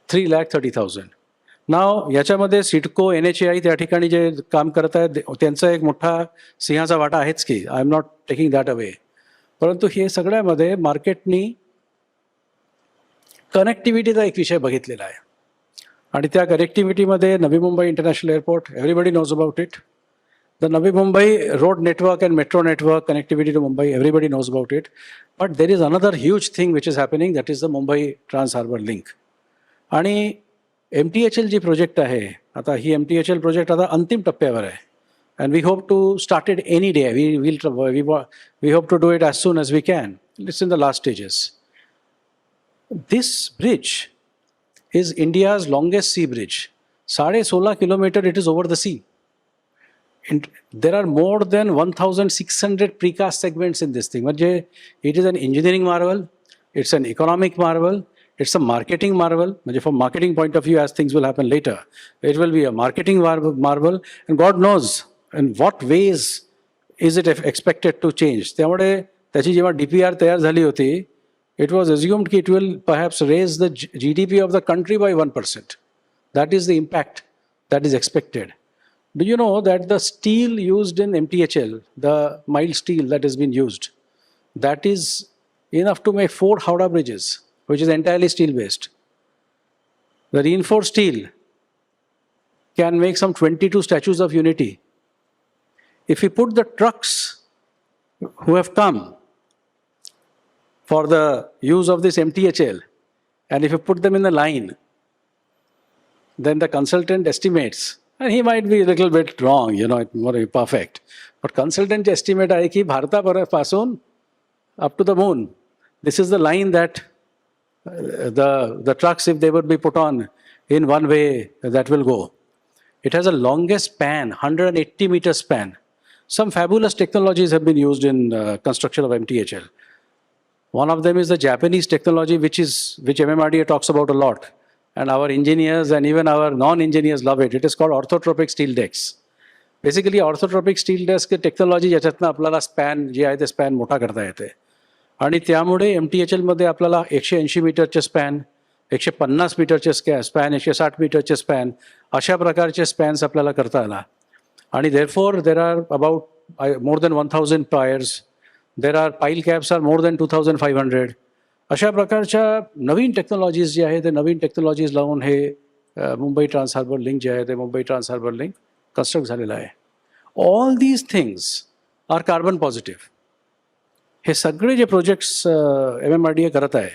3,30,000. नाव याच्यामध्ये सिडको NHAI त्या ठिकाणी जे काम करत आहेत त्यांचा एक मोठा सिंहाचा वाटा आहेच की, I am not taking that away. परंतु हे सगळ्यामध्ये मार्केटनी कनेक्टिव्हिटीचा एक विषय बघितलेला आहे आणि त्या कनेक्टिव्हिटीमध्ये Navi Mumbai international airport, everybody knows about it. The Navi Mumbai road network and metro network connectivity to Mumbai, everybody knows about it. But there is another huge thing which is happening, that is the Mumbai trans harbour link. आणि MTHL जी project आहे आता, ही MTHL project आता अंतिम टप्प्यावर आहे. And we hope to start it any day. We hope to do it as soon as we can. It's in the last stages. This bridge is India's longest sea bridge. 16.5 kilometers it is over the sea. There are more than 1,600 precast segments in this thing. It is an engineering marvel, it's an economic marvel, it's a marketing marvel. From marketing point of view, as things will happen later, it will be a marketing marvel, and God knows in what ways is it expected to change. त्यामुळे त्याची जेव्हा DPR तयार झाली होती, it was assumed that it will perhaps raise the GDP of the country by 1%. That is the impact that is expected. Do you know that the steel used in MTHL, the mild steel that has been used, that is enough to make 4 Howrah bridges, which is entirely steel based. The reinforced steel can make some 22 statues of unity. If we put the trucks who have come for the use of this MTHL, and if you put them in the line, then the consultant estimates, and he might be a little bit wrong, it won't be perfect, but consultant estimate आहे की भारतापासून up to the moon, this is the line that the trucks, if they would be put on in one way, that will go. It has a longest span, 180 meter span. Some fabulous technologies have been used in construction of MTHL. One of them is the Japanese technology, which MMRDA talks about a lot. And our engineers and even our non-engineers love it. It is called orthotropic steel decks. Basically, orthotropic steel decks technology ज्याच्यातनं आपल्याला span जे आहे ते span मोठा करता येते. आणि त्यामुळे MTHL मध्ये आपल्याला 180 मीटरचे स्पॅन, 150 मीटरचे स्पॅन, 160 मीटरचे स्पॅन, अशा प्रकारचे स्पॅन्स आपल्याला करता आला. आणि therefore there are about more than 1,000 piers. There are pile caps are more than 2,500. अशा प्रकारच्या नवीन टेक्नॉलॉजीज जे आहे ते नवीन टेक्नॉलॉजीज लावून हे मुंबई ट्रान्स हार्बर लिंक जे आहे ते Mumbai trans harbour link construct झालेलं आहे. All these things are carbon positive. हे सगळे जे प्रोजेक्ट्स MMRDA करत आहे,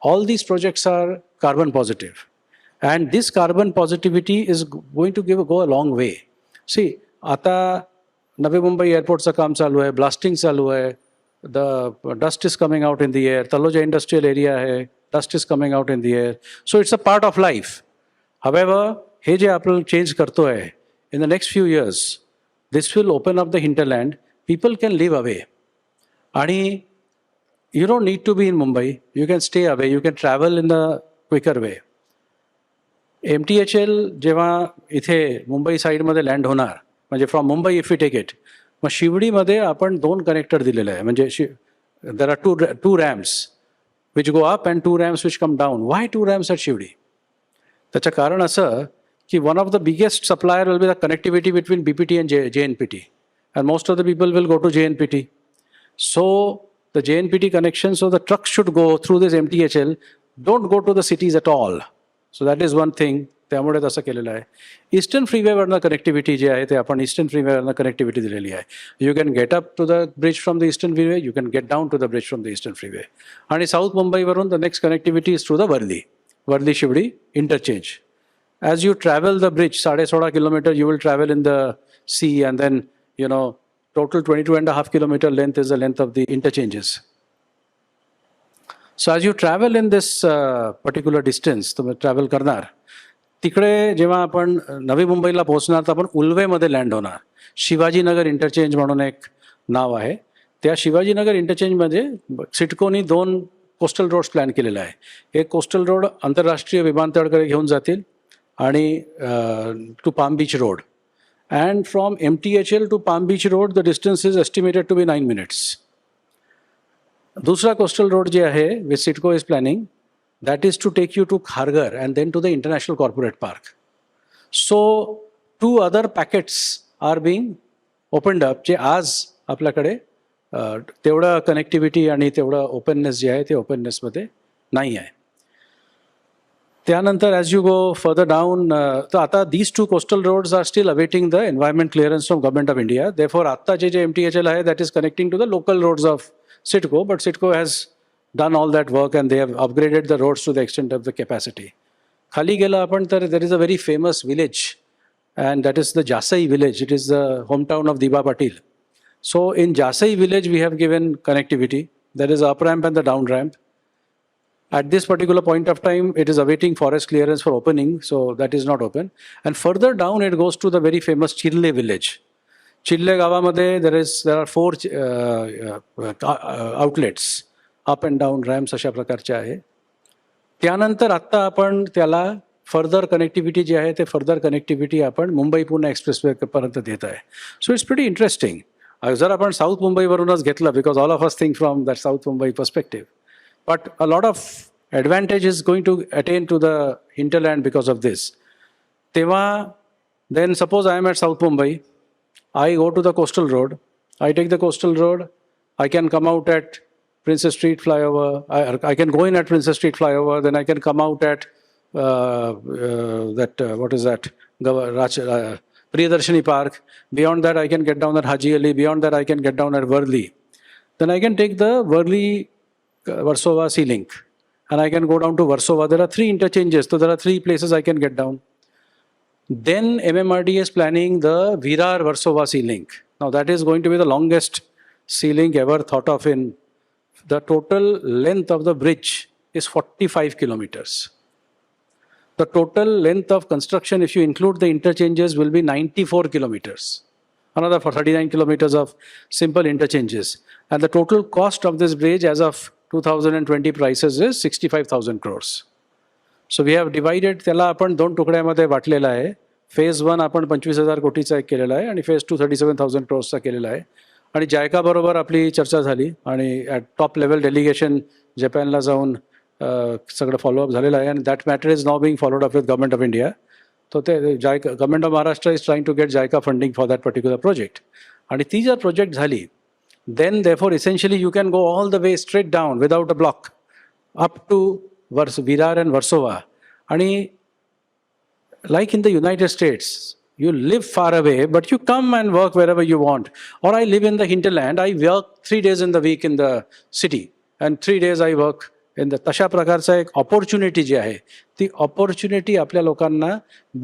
all these projects are carbon positive. And this carbon positivity is going to go a long way. See, आता नवी मुंबई एअरपोर्टचं काम चालू आहे, ब्लास्टिंग चालू आहे. The dust is coming out in the air. Taloja industrial area hai, dust is coming out in the air. So it's a part of life. However, हे जे आपण change करतो आहे, in the next few years, this will open up the hinterland. People can live away. आणि you don't need to be in Mumbai. You can stay away. You can travel in a quicker way. MTHL जेव्हा इथे मुंबई साईडमध्ये land होणार, म्हणजे from Mumbai if you take it, मग शिवडीमध्ये आपण 2 connector दिलेले आहे. म्हणजे there are two ramps which go up and 2 ramps which come down. Why 2 ramps at Sewri? त्याचं कारण असं की one of the biggest supplier will be the connectivity between BPT and JNPT, and most of the people will go to JNPT. So the JNPT connection, so the trucks should go through this MTHL, don't go to the cities at all. So that is one thing. त्यामुळे तसं केलेलं आहे. Eastern फ्रीवेवरनं connectivity जे आहे ते आपण eastern फ्रीवेवरनं connectivity दिलेली आहे. You can get up to the bridge from the eastern freeway, you can get down to the bridge from the eastern freeway. आणि साऊथ मुंबईवरून the next connectivity is through the Worli Sewri interchange. As you travel the bridge 16.5 kilometre, you will travel in the sea, and then total 22.5 kilometre length is the length of the interchanges. So as you travel in this particular distance, तुम्ही travel करणार, तिकडे जेव्हा आपण नवी मुंबईला पोहोचणार तर आपण उल्वेमध्ये लँड होणार. शिवाजीनगर इंटरचेंज म्हणून एक नाव आहे. त्या शिवाजीनगर इंटरचेंजमध्ये सिडकोनी 2 कोस्टल रोड्स प्लॅन केलेला आहे. एक कोस्टल रोड आंतरराष्ट्रीय विमानतळाकडे घेऊन जातील आणि to palm beach road. And from MTHL to palm beach road the distance is estimated to be 9 minutes. दूसरा कोस्टल रोड जे आहे which CIDCO is planning that is to take you to Kharghar and then to the international corporate park. So 2 other packets are being opened up जे आज आपल्याकडे तेवढं connectivity आणि तेवढं openness जे आहे ते ओपननेसमध्ये नाही आहे. त्यानंतर as you go further down तर आता these 2 coastal roads are still awaiting the environment clearance from government of India. Therefore आत्ता जे MTHL आहे that is connecting to the local roads of CIDCO, but CIDCO has done all that work and they have upgraded the roads to the extent of the capacity. खाली गेलं आपण तर there is a very famous village and that is the Jasai village. It is the hometown of Diba Patil. So in Jasai village, we have given connectivity. There is a up ramp and the down ramp. At this particular point of time, it is awaiting forest clearance for opening, so that is not open. And further down, it goes to the very famous Chille village. Chille गावामध्ये there are 4 outlets, up and down ramps अशा प्रकारचे आहे. त्यानंतर आत्ता आपण त्याला further connectivity जी आहे ते फर्दर कनेक्टिव्हिटी आपण मुंबई पुणे एक्सप्रेसवेपर्यंत देत आहे. So it's pretty interesting. जर आपण साऊथ मुंबईवरूनच घेतलं because all of us think from that south Mumbai perspective, but a lot of advantage is going to attain to the hinterland because of this. तेव्हा then suppose I am at south Mumbai, I go to the coastal road, I take the coastal road, I can come out at Princess Street flyover, I can go in at Princess Street flyover, then I can come out at what is that, Priyadarshini Park. Beyond that I can get down at Haji Ali, beyond that I can get down at Worli. Then I can take the Worli Warsaw Sea Link and I can go down to Warsaw. There are 3 interchanges, so there are 3 places I can get down. Then MMRD is planning the Virar Warsaw Sea Link. Now that is going to be the longest sea link ever thought of in. The total length of the bridge is 45 kilometers. The total length of construction, if you include the interchanges, will be 94 kilometers. Another for 39 kilometers of simple interchanges. And the total cost of this bridge as of 2020 prices is 65,000 crores. So we have divided, त्याला आपण 2 तुकड्यामध्ये वाटलेला आहे. Phase 1 आपण 25,000 कोटीचा एक केलेला आहे आणि phase 2 37,000 crores चा केलेला आहे. आणि जायका बरोबर आपली चर्चा झाली आणि ॲट टॉप लेवल डेलिगेशन जपानला जाऊन सगळं फॉलोअप झालेलं आहे. आणि that matter is now being followed up with government of India. तो ते JICA government of Maharashtra is trying to get JICA funding for that particular project. आणि ती जर प्रोजेक्ट झाली then therefore essentially you can go all the way straight down without a block up to Virar and Versova. आणि like in the United States, you live far away, but you come and work wherever you want. Or I live in the hinterland, I work 3 days in the week in the city, and 3 days I work in the तशा प्रकारचा एक opportunity जी आहे ती opportunity आपल्या लोकांना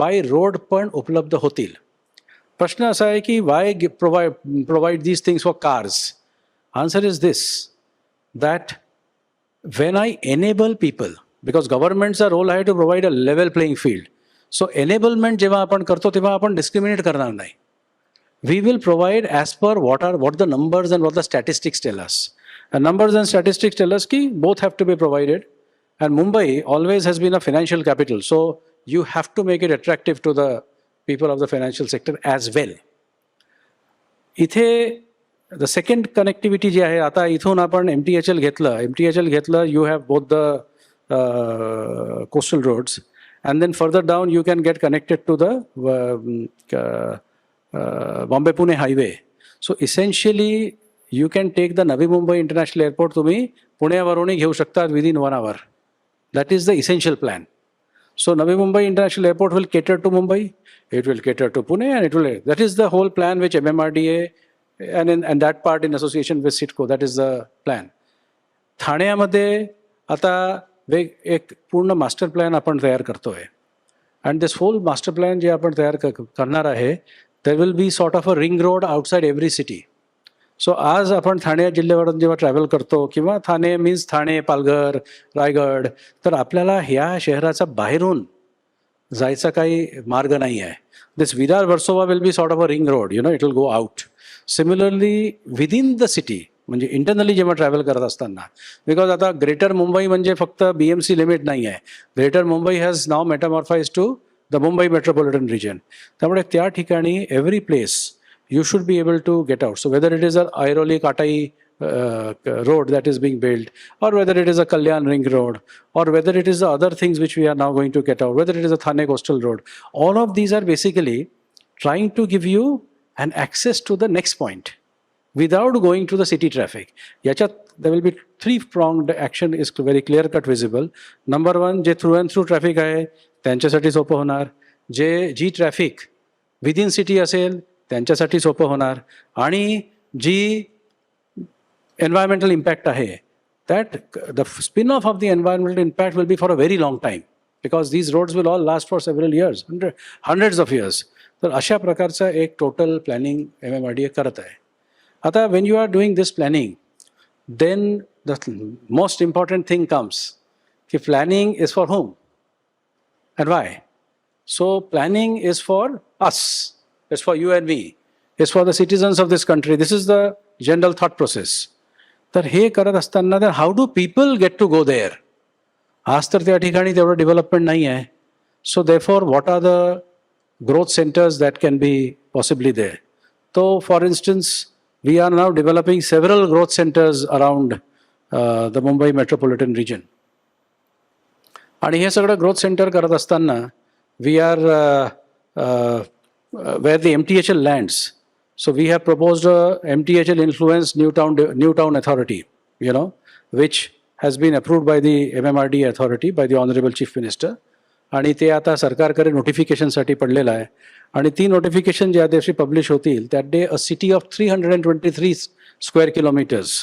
by road पण उपलब्ध होतील. प्रश्न असा आहे की why provide these things for cars. Answer is this, that when I enable people, because गव्हर्नमेंटचा रोल आहे to provide a level playing field. So enablement जेव्हा आपण करतो तेव्हा आपण डिस्क्रिमिनेट करणार नाही. We will provide as per what the numbers and what the statistics tell us. Numbers and statistics tell us की both have to be provided. And Mumbai always has been a financial capital, so you have to make it attractive to the people of the financial sector as well. इथे the second connectivity जी आहे, आता इथून आपण MTHL घेतलं, you have both the coastal roads. And then further down, you can get connected to the Bombay-Pune highway. So essentially, you can take the Navi Mumbai International Airport. तुम्ही पुण्यावरून घेऊ शकता within 1 hour. That is the essential plan. So Navi Mumbai International Airport will cater to Mumbai. It will cater to Pune, and that is the whole plan which MMRDA and that part in association with CITCO. That is the plan. ठाण्यामध्ये आता एक पूर्ण master plan आपण तयार करतो आहे. And this whole master plan जे आपण तयार करणार आहे, there will be sort of a ring road outside every city. So आज आपण ठाणे जिल्ह्यावरून जेव्हा ट्रॅव्हल करतो, किंवा ठाणे मीन्स ठाणे, पालघर, रायगड, तर आपल्याला ह्या शहराचा बाहेरून जायचा काही मार्ग नाही आहे. This Virar Versova will be sort of a ring road, it will go out. Similarly within the city, म्हणजे इंटरनली जेव्हा ट्रॅव्हल करत असताना, बिकॉज आता ग्रेटर मुंबई म्हणजे फक्त BMC लिमिट नाही आहे. Greater Mumbai has now metamorphose to the Mumbai metropolitan region. त्यामुळे त्या ठिकाणी every place you should be able to get out. So whether it is a Airoli, Katai, road that is being built, or whether it is a Kalyan Ring Road, or whether it is the other things which we are now going to get out, whether it is a Thane Coastal Road. All of these are basically trying to give you an access to the next point without going to the city traffic. याच्यात there will be three-pronged action is very clear-cut visible. Number one, जे through and through traffic आहे त्यांच्यासाठी सोपं होणार. जी traffic within city असेल त्यांच्यासाठी सोपं होणार. आणि जी environmental impact आहे that the spin-off of the environmental impact will be for a very long time because these roads will all last for several years, hundreds of years. तर अशा प्रकारचं एक टोटल प्लॅनिंग MMRDA करत आहे. आता when you are doing this planning, then the most important thing comes की planning is for whom and why. So planning is for us, it's for you and me, it's for the citizens of this country. This is the general thought process. तर हे करत असताना तर how do people get to go there. आज तर त्या ठिकाणी तेवढं डेव्हलपमेंट नाही आहे. So therefore what are the growth centres that can be possibly there. तो for instance we are now developing several growth centres around the Mumbai metropolitan region. आणि हे सगळं ग्रोथ सेंटर करत असताना we are where the MTHL lands. So we have proposed a MTHL influenced new town authority, you know, which has been approved by the MMRDA authority by the Honorable Chief Minister. आणि ते आता सरकारकडे नोटिफिकेशनसाठी पडलेलं आहे. आणि ती notification ज्या दिवशी पब्लिश होतील that day a city of 323 square kilometers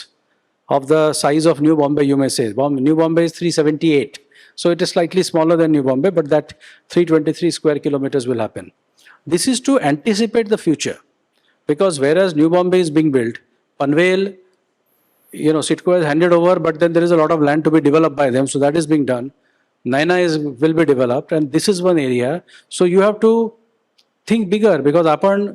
of the size of New Bombay, you may say. New Bombay is 378. So it is slightly smaller than New Bombay, but that 323 square kilometers will happen. This is to anticipate the future. Because whereas New Bombay is being built, Panvel, you know, CITCO has handed over, but then there is a lot of land to be developed by them, so that is being done. Naina will be developed, and this is one area. So you have to think bigger, because आपण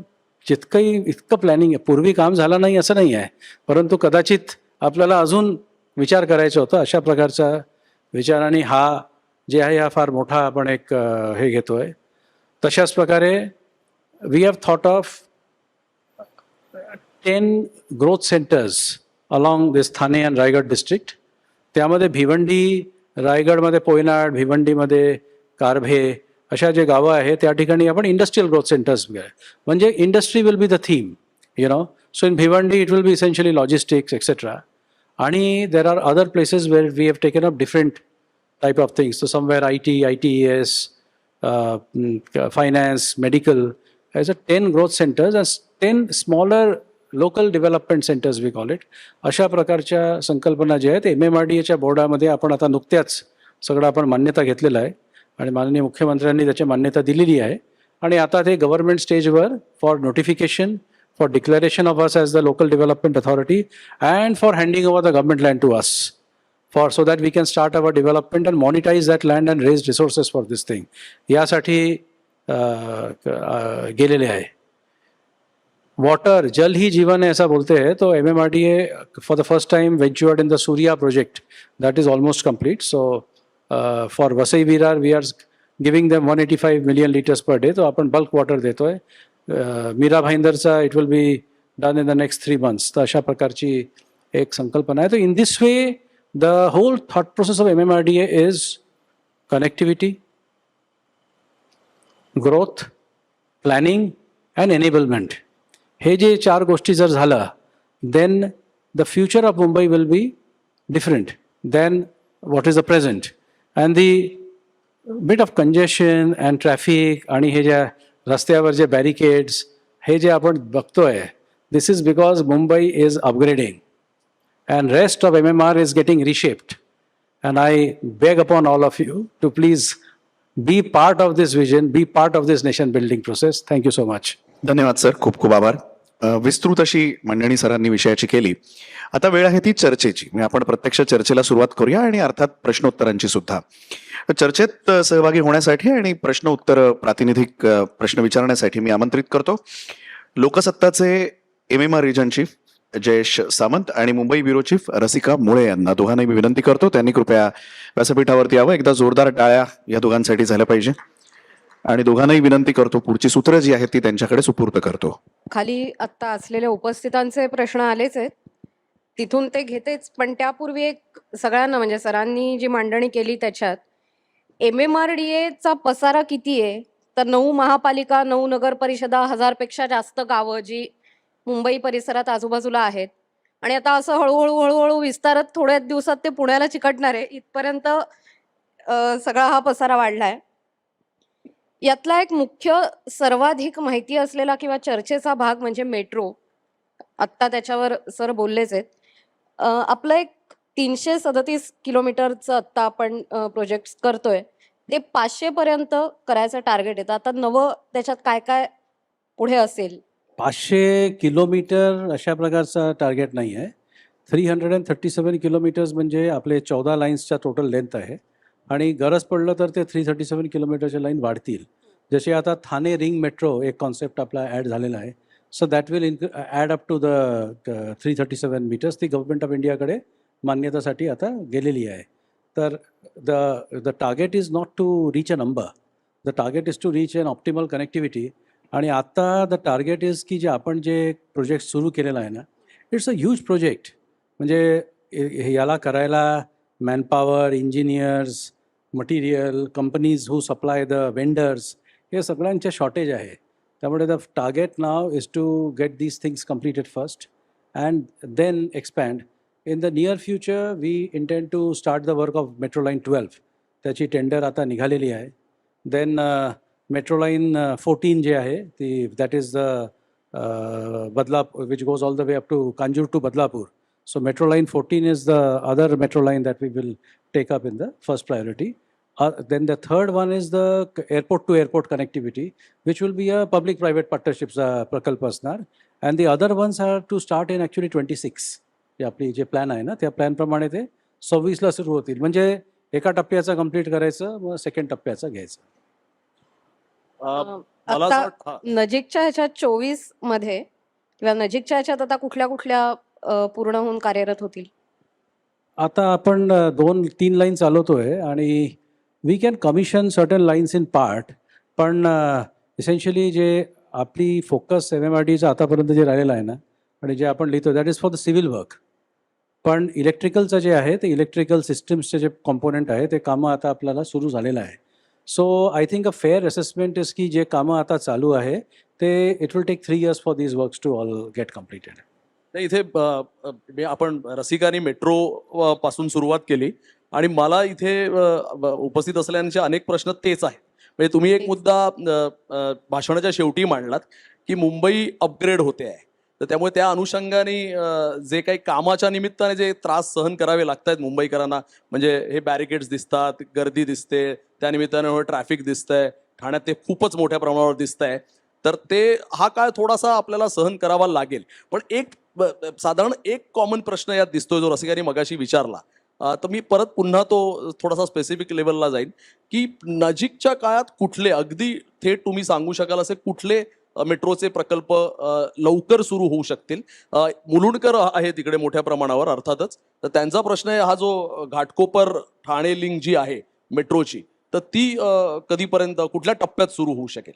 जितकंही इतकं planning आहे, पूर्वी काम झालं नाही असं नाही आहे, परंतु कदाचित आपल्याला अजून विचार करायचं होतं. अशा प्रकारचा विचार आणि हा जे आहे हा फार मोठा आपण एक हे घेतोय. तशाच प्रकारे we have thought of 10 growth centers along this Thane and Raigad district. त्यामध्ये भिवंडी, रायगडमध्ये पोयनाड, भिवंडीमध्ये कारभे अशा जे गावं आहेत त्या ठिकाणी आपण इंडस्ट्रियल ग्रोथ सेंटर्स म्हणजे industry will be the theme, you know. So in Bhiwandi it will be essentially logistics etcetera. आणि there are other places where we have taken up different type of things. So somewhere ITES, finance, medical, as a 10 growth centers, as 10 smaller local development centers we call it. अशा प्रकारच्या संकल्पना ज्या आहेत MMRDAच्या बोर्डामध्ये आपण आता नुकत्याच सगळं आपण मान्यता घेतलेलं आहे आणि माननीय मुख्यमंत्र्यांनी त्याची मान्यता दिलेली आहे. आणि आता ते गव्हर्नमेंट स्टेजवर for notification, for declaration of us as the local development authority and for handing over the government land to us for so that we can start our development and monetise that land and raise resources for this thing. यासाठी गेलेले आहे. Water, जल ही जीवन है ऐसा बोलते हैं. तो MMRDA for the first time ventured in the Surya project that is almost complete. So for Vasai Virar we are giving them 185 million liters per day. तो आपण बल्क वॉटर देतोय. मीरा भाईंदरचा it will be done in the next 3 months. तर अशा प्रकारची एक संकल्पना आहे. तो in this way the whole thought process of MMRDA is connectivity, growth, planning and enablement. हे जे 4 गोष्टी जर झालं then the future of Mumbai will be different than what is the present. And the bit of congestion and traffic आणि हे ज्या रस्त्यावर जे बॅरिकेड्स हे जे आपण बघतोय, this is because Mumbai is upgrading and rest of MMR is getting reshaped. And I beg upon all of you to please be part of this vision, be part of this nation building process. Thank you so much. धन्यवाद sir, खूप खूप आभार. विस्तृत अशी मांडणी सरांनी विषयाची केली. आता वेळ आहे ती चर्चेची. म्हणजे आपण प्रत्यक्ष चर्चेला सुरुवात करूया आणि अर्थात प्रश्नोत्तरांची सुद्धा. चर्चेत सहभागी होण्यासाठी आणि प्रश्न उत्तर प्रातिनिधिक प्रश्न विचारण्यासाठी मी आमंत्रित करतो लोकसत्ताचे MMR region chief Jayesh Samant आणि मुंबई ब्युरो चीफ रसिका मुळे यांना. दोघांनाही मी विनंती करतो त्यांनी कृपया व्यासपीठावरती यावं. एकदा जोरदार टाळ्या या दोघांसाठी झाल्या पाहिजे. आणि दोघांनाही विनंती करतो पुढची सूत्र जी आहेत ती त्यांच्याकडे सुपूर्द करतो. खाली आत्ता असलेल्या उपस्थितांचे प्रश्न आलेच आहेत. तिथून ते घेतेच, पण त्यापूर्वी एक सगळ्यांना म्हणजे सरांनी जी मांडणी केली त्याच्यात MMRDA चा पसारा किती आहे, तर 9 महापालिका, 9 नगर परिषदा, 1000पेक्षा जास्त गावं जी मुंबई परिसरात आजूबाजूला आहेत. आणि आता असं हळूहळू विस्तारत थोड्या दिवसात ते पुण्याला चिकटणार आहे इथपर्यंत सगळा हा पसारा वाढलाय. यातला एक मुख्य सर्वाधिक माहिती असलेला किंवा चर्चेचा भाग म्हणजे मेट्रो. आत्ता त्याच्यावर सर बोललेच आहेत. आपलं एक 337 किलोमीटरचं आत्ता आपण प्रोजेक्ट करतोय. ते 500 पर्यंत करायचं टार्गेट आहे. आता नवं त्याच्यात काय काय पुढे असेल? 500 किलोमीटर अशा प्रकारचा टार्गेट नाही आहे. 337 किलोमीटर्स म्हणजे आपले 14 लाईन्सच्या टोटल लेंथ आहे आणि गरज पडलं तर ते 337 किलोमीटरच्या लाईन वाढतील. जसे आता ठाणे रिंग मेट्रो एक कॉन्सेप्ट आपला ॲड झालेला आहे. So that will add up to the 337 metres. ती गव्हर्नमेंट ऑफ इंडियाकडे मान्यतासाठी आता गेलेली आहे. तर the target is not to reach a number. The target is to reach an optimal connectivity. आणि आता द टार्गेट इज की जे आपण जे प्रोजेक्ट सुरू केलेला आहे ना, इट्स अ ह्यूज प्रोजेक्ट. म्हणजे याला करायला manpower, engineers, material, companies who supply the vendors, हे सगळ्यांचे शॉर्टेज आहे. त्यामुळे the target now is to get these things completed first and then expand. In the near future we intend to start the work of metro line 12. त्याची tender आता निघालेली आहे. Then metro line 14 जे आहे ती that is the Badlapur which goes all the way up to Kanjur to Badlapur. So Metro Line 14 is the other metro line that we will take up in the first priority. Then the third one is the airport to airport connectivity, which will be a public-private partnerships प्रकल्प असणार. And the other ones are to start in actually 26. जे आपली जे plan आहे ना त्या प्लॅनप्रमाणे ते 26ला सुरू होतील. म्हणजे एका टप्प्याचं कंप्लीट करायचं, मग सेकंड टप्प्याचं घ्यायचं. मला असं आता वाटतं नजीकच्या ह्याच्यात 24 मध्ये किंवा नजीकच्या ह्याच्यात आता कुठल्या कुठल्या पूर्ण होऊन कार्यरत होतील? आता आपण 2-3 लाईन चालवतोय आणि we can commission certain lines in part. पण इसेन्शियली जे आपली फोकस MMRDचं आतापर्यंत जे राहिलेलं आहे ना आणि जे आपण लिहितो that is for the civil work. पण इलेक्ट्रिकलचं जे आहे ते इलेक्ट्रिकल सिस्टम्सचे जे कॉम्पोनंट आहे ते कामं आता आपल्याला सुरू झालेलं आहे. So I think a fair assessment is की जे कामं आता चालू आहे ते it will take 3 years for these works to all get completed. नाही, इथे आपण रसिकांनी मेट्रो पासून सुरुवात केली आणि मला इथे उपस्थित असलेल्यांचे अनेक प्रश्न तेच आहेत. म्हणजे तुम्ही एक मुद्दा भाषणाच्या शेवटी मांडलात की मुंबई अपग्रेड होते आहे, तर त्यामुळे त्या अनुषंगाने जे काही कामाच्या निमित्ताने जे त्रास सहन करावे लागत आहेत मुंबईकरांना, म्हणजे हे बॅरिकेड्स दिसतात, गर्दी दिसते, त्या निमित्ताने ट्रॅफिक दिसतंय, ठाण्यात ते खूपच मोठ्या प्रमाणावर दिसत आहे, तर ते हा काळ थोडासा आपल्याला सहन करावा लागेल. पण एक साधारण एक कॉमन प्रश्न यात दिसतोय जो रसिकांनी मगाशी विचारला, तर मी परत पुन्हा तो थोडासा स्पेसिफिक लेवलला जाईन की नजीकच्या काळात कुठले अगदी थेट तुम्ही सांगू शकाल असे कुठले मेट्रोचे प्रकल्प लवकर सुरू होऊ शकतील? मुलुंडकर आहे तिकडे मोठ्या प्रमाणावर अर्थातच, तर त्यांचा प्रश्न आहे हा जो घाटकोपर ठाणे लिंक जी आहे मेट्रोची, तर ती कधीपर्यंत कुठल्या टप्प्यात सुरू होऊ शकेल?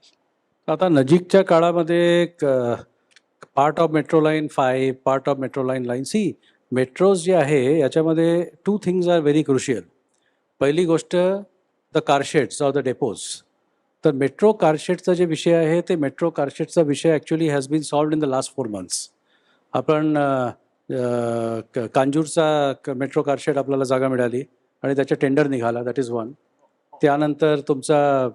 आता नजीकच्या काळामध्ये part of metro line 5, part of metro line C metros जे आहे याच्यामध्ये 2 थिंग्स आर व्हेरी क्रुशियल. पहिली गोष्ट the car sheds or the depots. तर मेट्रो कारशेडचा जे विषय आहे ते मेट्रो कारशेडचा विषय actually has been solved in the last 4 months. आपण कांजूरचा मेट्रो कारशेड आपल्याला जागा मिळाली आणि त्याचे टेंडर निघाला, दॅट इज वन. त्यानंतर तुमचा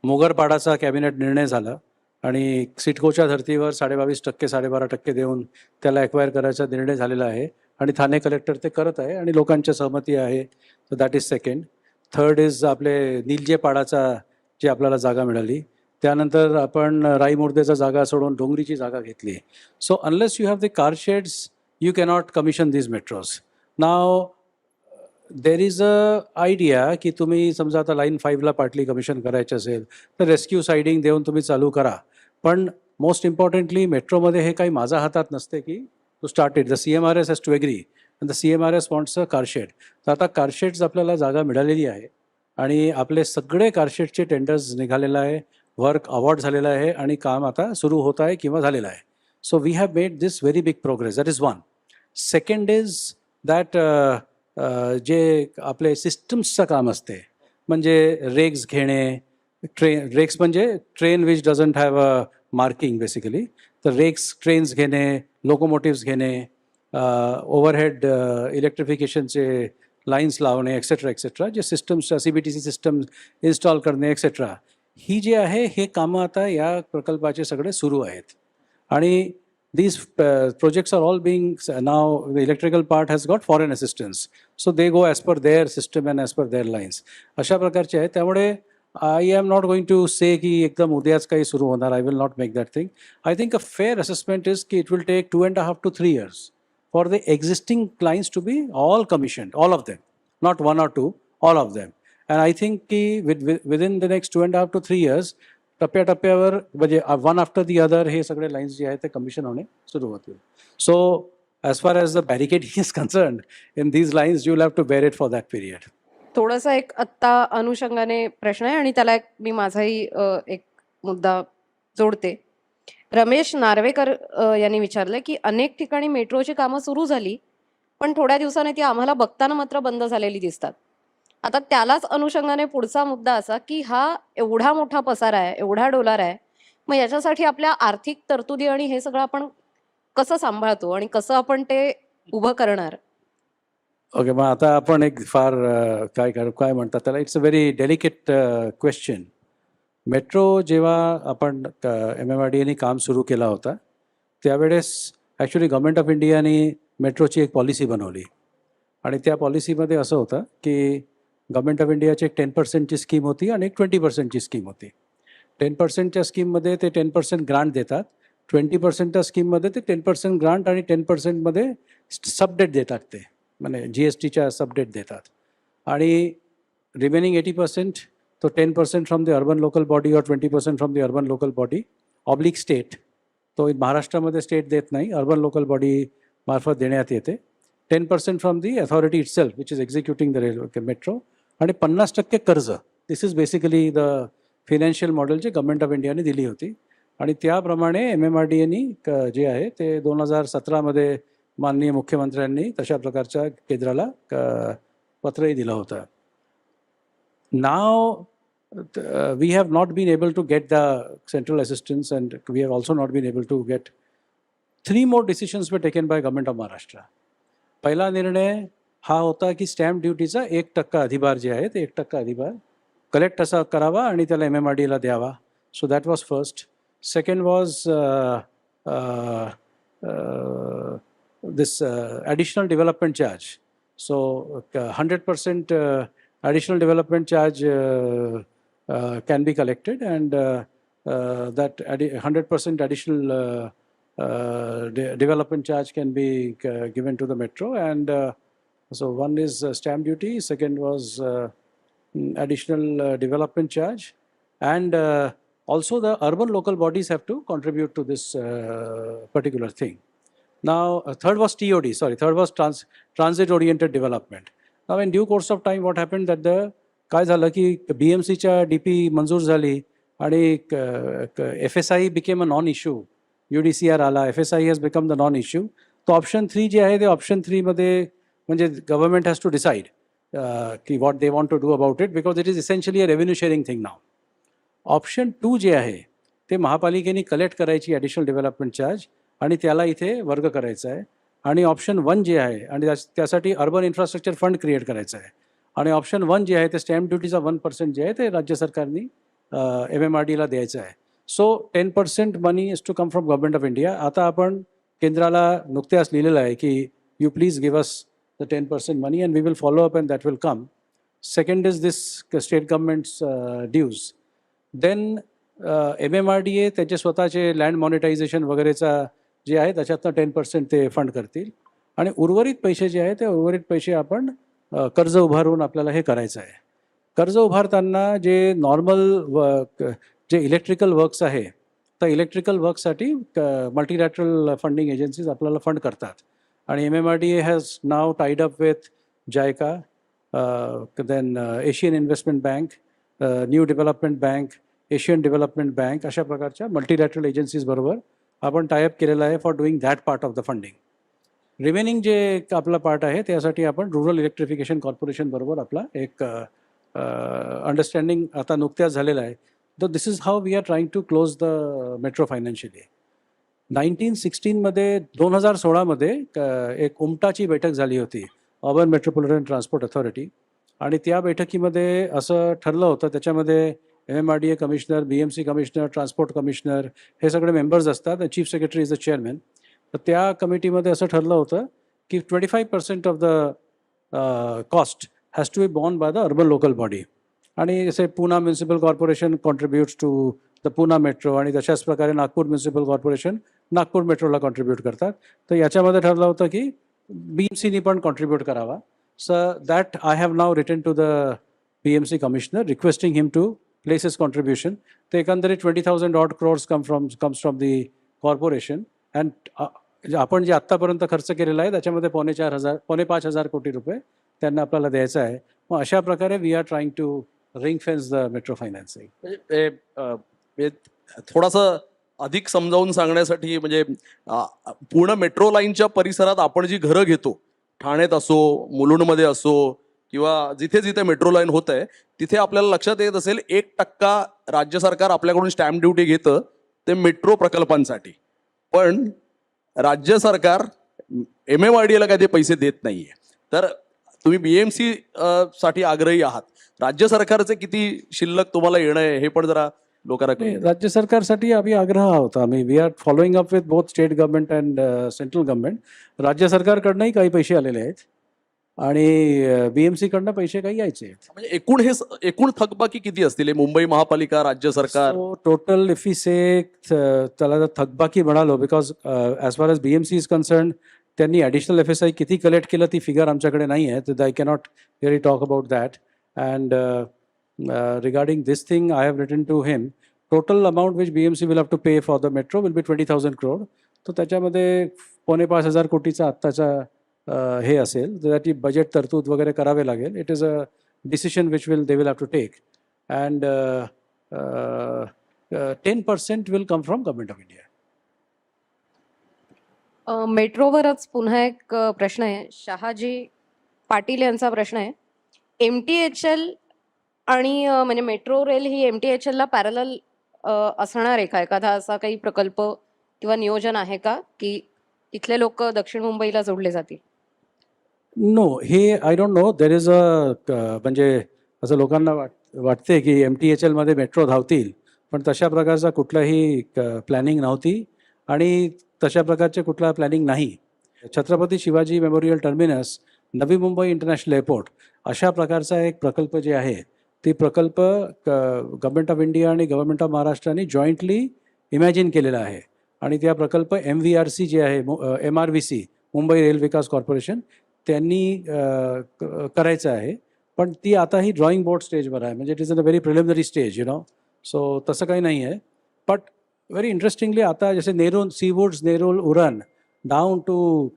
मोगरपाडाचा कॅबिनेट निर्णय झाला आणि सिडकोच्या धर्तीवर 22.5% 12.5% देऊन त्याला ॲक्वायर करायचा निर्णय झालेला आहे आणि ठाणे कलेक्टर ते करत आहे आणि लोकांच्या सहमती आहे. तर that is second. Third is आपले निलजेपाडाचा जी आपल्याला जागा मिळाली. त्यानंतर आपण राईमुर्देचा जागा सोडून डोंगरीची जागा घेतली. So unless you have the car sheds you cannot commission these metros. Now there is a idea की तुम्ही समजा आता लाईन 5ला पार्टली कमिशन करायचे असेल तर रेस्क्यू सायडिंग देऊन तुम्ही चालू करा. पण मोस्ट इम्पॉर्टंटली मेट्रोमध्ये हे काही माझ्या हातात नसते की to start it. The CMRS has to agree and the CMRS wants a car shed. तर आता कारशेड्स आपल्याला जागा मिळालेली आहे आणि आपले सगळे कारशेडचे टेंडर्स निघालेलं आहे, वर्क अवॉर्ड झालेलं आहे आणि काम आता सुरू होत आहे किंवा झालेलं आहे. So we have made this very big progress. That is one. Second is that जे आपले सिस्टम्सचं काम असते, म्हणजे रेग्स घेणे, रेक्स म्हणजे train which doesn't have a marking basically, तर रेक्स ट्रेन्स घेणे, लोकोमोटिव्स घेणे, ओव्हरहेड इलेक्ट्रिफिकेशनचे लाईन्स लावणे एक्सेट्रा एक्सेट्रा, जे सिस्टम्स CBTC सिस्टम इन्स्टॉल करणे एक्सेट्रा, ही जी आहे हे कामं आता या प्रकल्पाचे सगळे सुरू आहेत. आणि these projects are all being now, the electrical part has got foreign assistance, so they go as per their system and as per their lines. अशा प्रकारचे आहे. त्यामुळे I am not going to say की एकदम उद्याच काही सुरू होणार. I will not make that thing. I think a fair assessment is की it will take 2.5 to 3 years for the existing clients to be all commissioned, all of them, not one or two, all of them. And I think की within the next 2.5 to 3 years, टप्प्याटप्प्यावर म्हणजे one after the other हे सगळे lines जे आहेत ते commission होणे सुरू होतील. So as far as the barricading is concern in these lines, you will have to bear it for that period. थोडासा एक आत्ता अनुषंगाने प्रश्न आहे आणि त्याला मी माझाही एक मुद्दा जोडते. रमेश नार्वेकर यांनी विचारलं की अनेक ठिकाणी मेट्रोची कामं सुरू झाली, पण थोड्या दिवसाने ती आम्हाला बघताना मात्र बंद झालेली दिसतात. आता त्यालाच अनुषंगाने पुढचा मुद्दा असा की हा एवढा मोठा पसारा आहे, एवढा डोलार आहे, मग याच्यासाठी आपल्या आर्थिक तरतुदी आणि हे सगळं आपण कसं सांभाळतो आणि कसं आपण ते उभं करणार? ओके, मग आता आपण एक फार काय म्हणतात त्याला, it's a very delicate question. Metro जेव्हा आपण MMRDAने काम सुरू केला होता त्यावेळेस ॲक्च्युली गव्हर्नमेंट ऑफ इंडियाने मेट्रोची एक पॉलिसी बनवली आणि त्या पॉलिसीमध्ये असं होतं की गव्हर्नमेंट ऑफ इंडियाची एक 10%ची स्कीम होती आणि एक 20%ची स्कीम होती. 10%च्या स्कीममध्ये ते 10% ग्रांट देतात, 20%च्या स्कीममध्ये ते 10% ग्रांट आणि 10%मध्ये सबडेट देतात, ते म्हणजे GSTच्या सबडेट देतात. आणि रिमेनिंग 80% तो 10% from the urban local body और 20% from the urban local body oblique state, तो महाराष्ट्रामध्ये स्टेट देत नाही, अर्बन लोकल बॉडी मार्फत देण्यात येते. 10% from the authority itself which is executing the railway metro, आणि 50% कर्ज. This is basically the financial model जे गव्हर्नमेंट ऑफ इंडियाने दिली होती. आणि त्याप्रमाणे MMRDAने जे आहे ते 2017मध्ये माननीय मुख्यमंत्र्यांनी तशा प्रकारच्या केंद्राला पत्रही दिलं होतं. नाव we have not been able to get the central assistance and we have also not been able to get. 3 more decisions were taken by government of Maharashtra. पहिला निर्णय हा होता की स्टॅम्प ड्युटीचा 1% अधिभार जे आहे ते 1% अधिभार कलेक्ट असा करावा आणि त्याला MMRDAला द्यावा. So that was first. Second was this additional development charge. So 100% additional development charge can be collected, and that 100% additional development charge can be given to the metro. And so one is stamp duty, second was additional development charge, and also the urban local bodies have to contribute to this particular thing. Now third was TOD, third was transit oriented development. Now in due course of time what happened that काय झालं की BMCच्या DP मंजूर झाली आणि FSI became a non issue. UDCR आला, FSI has become the non issue. तो option 3 जे आहे ते ऑप्शन 3 मध्ये म्हणजे गव्हर्नमेंट हॅज टू डिसाईड की what they want to do about it, because it is essentially a revenue sharing thing now. Option 2 जे आहे ते महापालिकेने कलेक्ट करायची ॲडिशनल डेव्हलपमेंट चार्ज आणि त्याला इथे वर्ग करायचा आहे. आणि ऑप्शन 1 जे आहे आणि त्यासाठी अर्बन इन्फ्रास्ट्रक्चर फंड क्रिएट करायचं आहे. आणि ऑप्शन 1 जे आहे ते स्टॅम्प ड्युटीचा 1% जे आहे ते राज्य सरकारने MMRDAला द्यायचं आहे. So 10% money is to come from government of India. आता आपण केंद्राला नुकत्याच लिहिलेलं आहे की you please give us the 10% money and we will follow up and that will come. Second is this state government's dues. Then MMRDA त्याचे स्वतःचे land monetisation वगैरेचा जे आहे त्याच्यातनं 10% ते फंड करतील आणि उर्वरित पैसे जे आहे ते उर्वरित पैसे आपण कर्ज उभारून आपल्याला हे करायचं आहे. कर्ज उभारताना जे नॉर्मल जे इलेक्ट्रिकल वर्क्स आहे तर इलेक्ट्रिकल वर्कसाठी मल्टीलॅटरल फंडिंग एजन्सीज आपल्याला फंड करतात आणि MMRDA has now tied up with JICA, then Asian investment bank, new development bank, Asian development bank, अशा प्रकारच्या मल्टीलॅटरल एजन्सीज बरोबर आपण टायअप केलेला आहे for doing that part of the funding. Remaining जे एक आपला पार्ट आहे त्यासाठी आपण रुरल इलेक्ट्रिफिकेशन कॉर्पोरेशन बरोबर आपला एक अंडरस्टँडिंग आता नुकत्याच झालेला आहे. तर this is how we are trying to close the metro financially. 1916मध्ये 2016मध्ये एक उमटाची बैठक झाली होती, अर्बन मेट्रोपॉलिटन ट्रान्सपोर्ट अथॉरिटी. आणि त्या बैठकीमध्ये असं ठरलं होतं, त्याच्यामध्ये MMRDA commissioner, BMC commissioner, transport commissioner हे सगळे मेंबर्स असतात. Chief secretary is the chairman. तर त्या कमिटीमध्ये असं ठरलं होतं की 25% of the cost has to be borne by the urban local body. आणि जसे Pune municipal corporation contributes to the Pune metro, आणि तशाच प्रकारे नागपूर म्युन्सिपल कॉर्पोरेशन नागपूर मेट्रोला कॉन्ट्रीब्यूट करतात. तर याच्यामध्ये ठरलं होतं की BMCनी पण कॉन्ट्रीब्यूट करावा. So that I have now written to the BMC commissioner requesting him to place his contribution. तर एकंदरीत 20,000 odd crores comes from the corporation. And आपण जे आत्तापर्यंत खर्च केलेला आहे त्याच्यामध्ये 4,500 कोटी रुपये त्यांना आपल्याला द्यायचं आहे. मग अशा प्रकारे we are trying to ring fence the metro financing. म्हणजे थोडंसं अधिक समजावून सांगण्यासाठी, म्हणजे पूर्ण मेट्रो लाईनच्या परिसरात आपण जी घरं घेतो, ठाण्यात असो, मुलुंडमध्ये असो, किंवा जिथे जिथे मेट्रो लाईन होत आहे तिथे आपल्याला लक्षात येत असेल 1% राज्य सरकार आपल्याकडून स्टॅम्प ड्युटी घेतं ते मेट्रो प्रकल्पांसाठी. पण राज्य सरकार MMRDAला काय ते पैसे देत नाहीये. तर तुम्ही BMC साठी आग्रही आहात. राज्य सरकारचे किती शिल्लक तुम्हाला येणं आहे हे पण जरा लोकांना नाही, कळेल. राज्य सरकारसाठी आम्ही आग्रह आहोत. आम्ही we are following up with both state government and central government. राज्य सरकारकडनंही काही पैसे आलेले आहेत आणि BMC कडनं पैसे काही यायचे आहेत. म्हणजे एकूण थकबाकी किती असतील हे? मुंबई महापालिका, राज्य सरकार. टोटल इफ यू से त्याला जर थकबाकी म्हणालो, because as far as BMC is concern त्यांनी ॲडिशनल FSI किती कलेक्ट केलं ती फिगर आमच्याकडे नाही आहे. तर I cannot really talk about that. And regarding this thing, I have written to him. Total amount which BMC will have to pay for the metro will be 20,000 crore. तर त्याच्यामध्ये 5,500 कोटीचा आत्ताचा हे असेल, त्याची बजेट तरतूद वगैरे करावे लागेल. It is a decision which they will have to take. And 10% will come from government of India. मेट्रोवरच पुन्हा एक प्रश्न आहे. शहाजी पाटील यांचा प्रश्न आहे. MTHL आणि म्हणजे मेट्रो रेल ही MTHL ला पॅरलल असणार आहे का? एखादा असा काही प्रकल्प किंवा नियोजन आहे का की इथले लोक दक्षिण मुंबईला जोडले जातील? नो, हे I don't no. There is म्हणजे असं लोकांना वाटते की MTHL मध्ये मेट्रो धावतील, पण तशा प्रकारचा कुठलाही प्लॅनिंग नव्हती आणि तशा प्रकारचे कुठला प्लॅनिंग नाही. छत्रपती शिवाजी मेमोरियल टर्मिनस, नवी मुंबई इंटरनॅशनल एअरपोर्ट अशा प्रकारचा एक प्रकल्प जे आहे ते प्रकल्प गव्हर्नमेंट ऑफ इंडिया आणि गव्हर्नमेंट ऑफ महाराष्ट्राने जॉईंटली इमॅजिन केलेला आहे. आणि त्या प्रकल्प MVRC जे आहे, MRVC मुंबई रेल विकास कॉर्पोरेशन त्यांनी करायचं आहे. पण ती आता ही ड्रॉइंग बोर्ड स्टेजवर आहे, म्हणजे it is a very preliminary stage, you know. So तसं काही नाही आहे. बट व्हेरी इंटरेस्टिंगली आता जसे Nerul Seawoods, Nerul Uran down to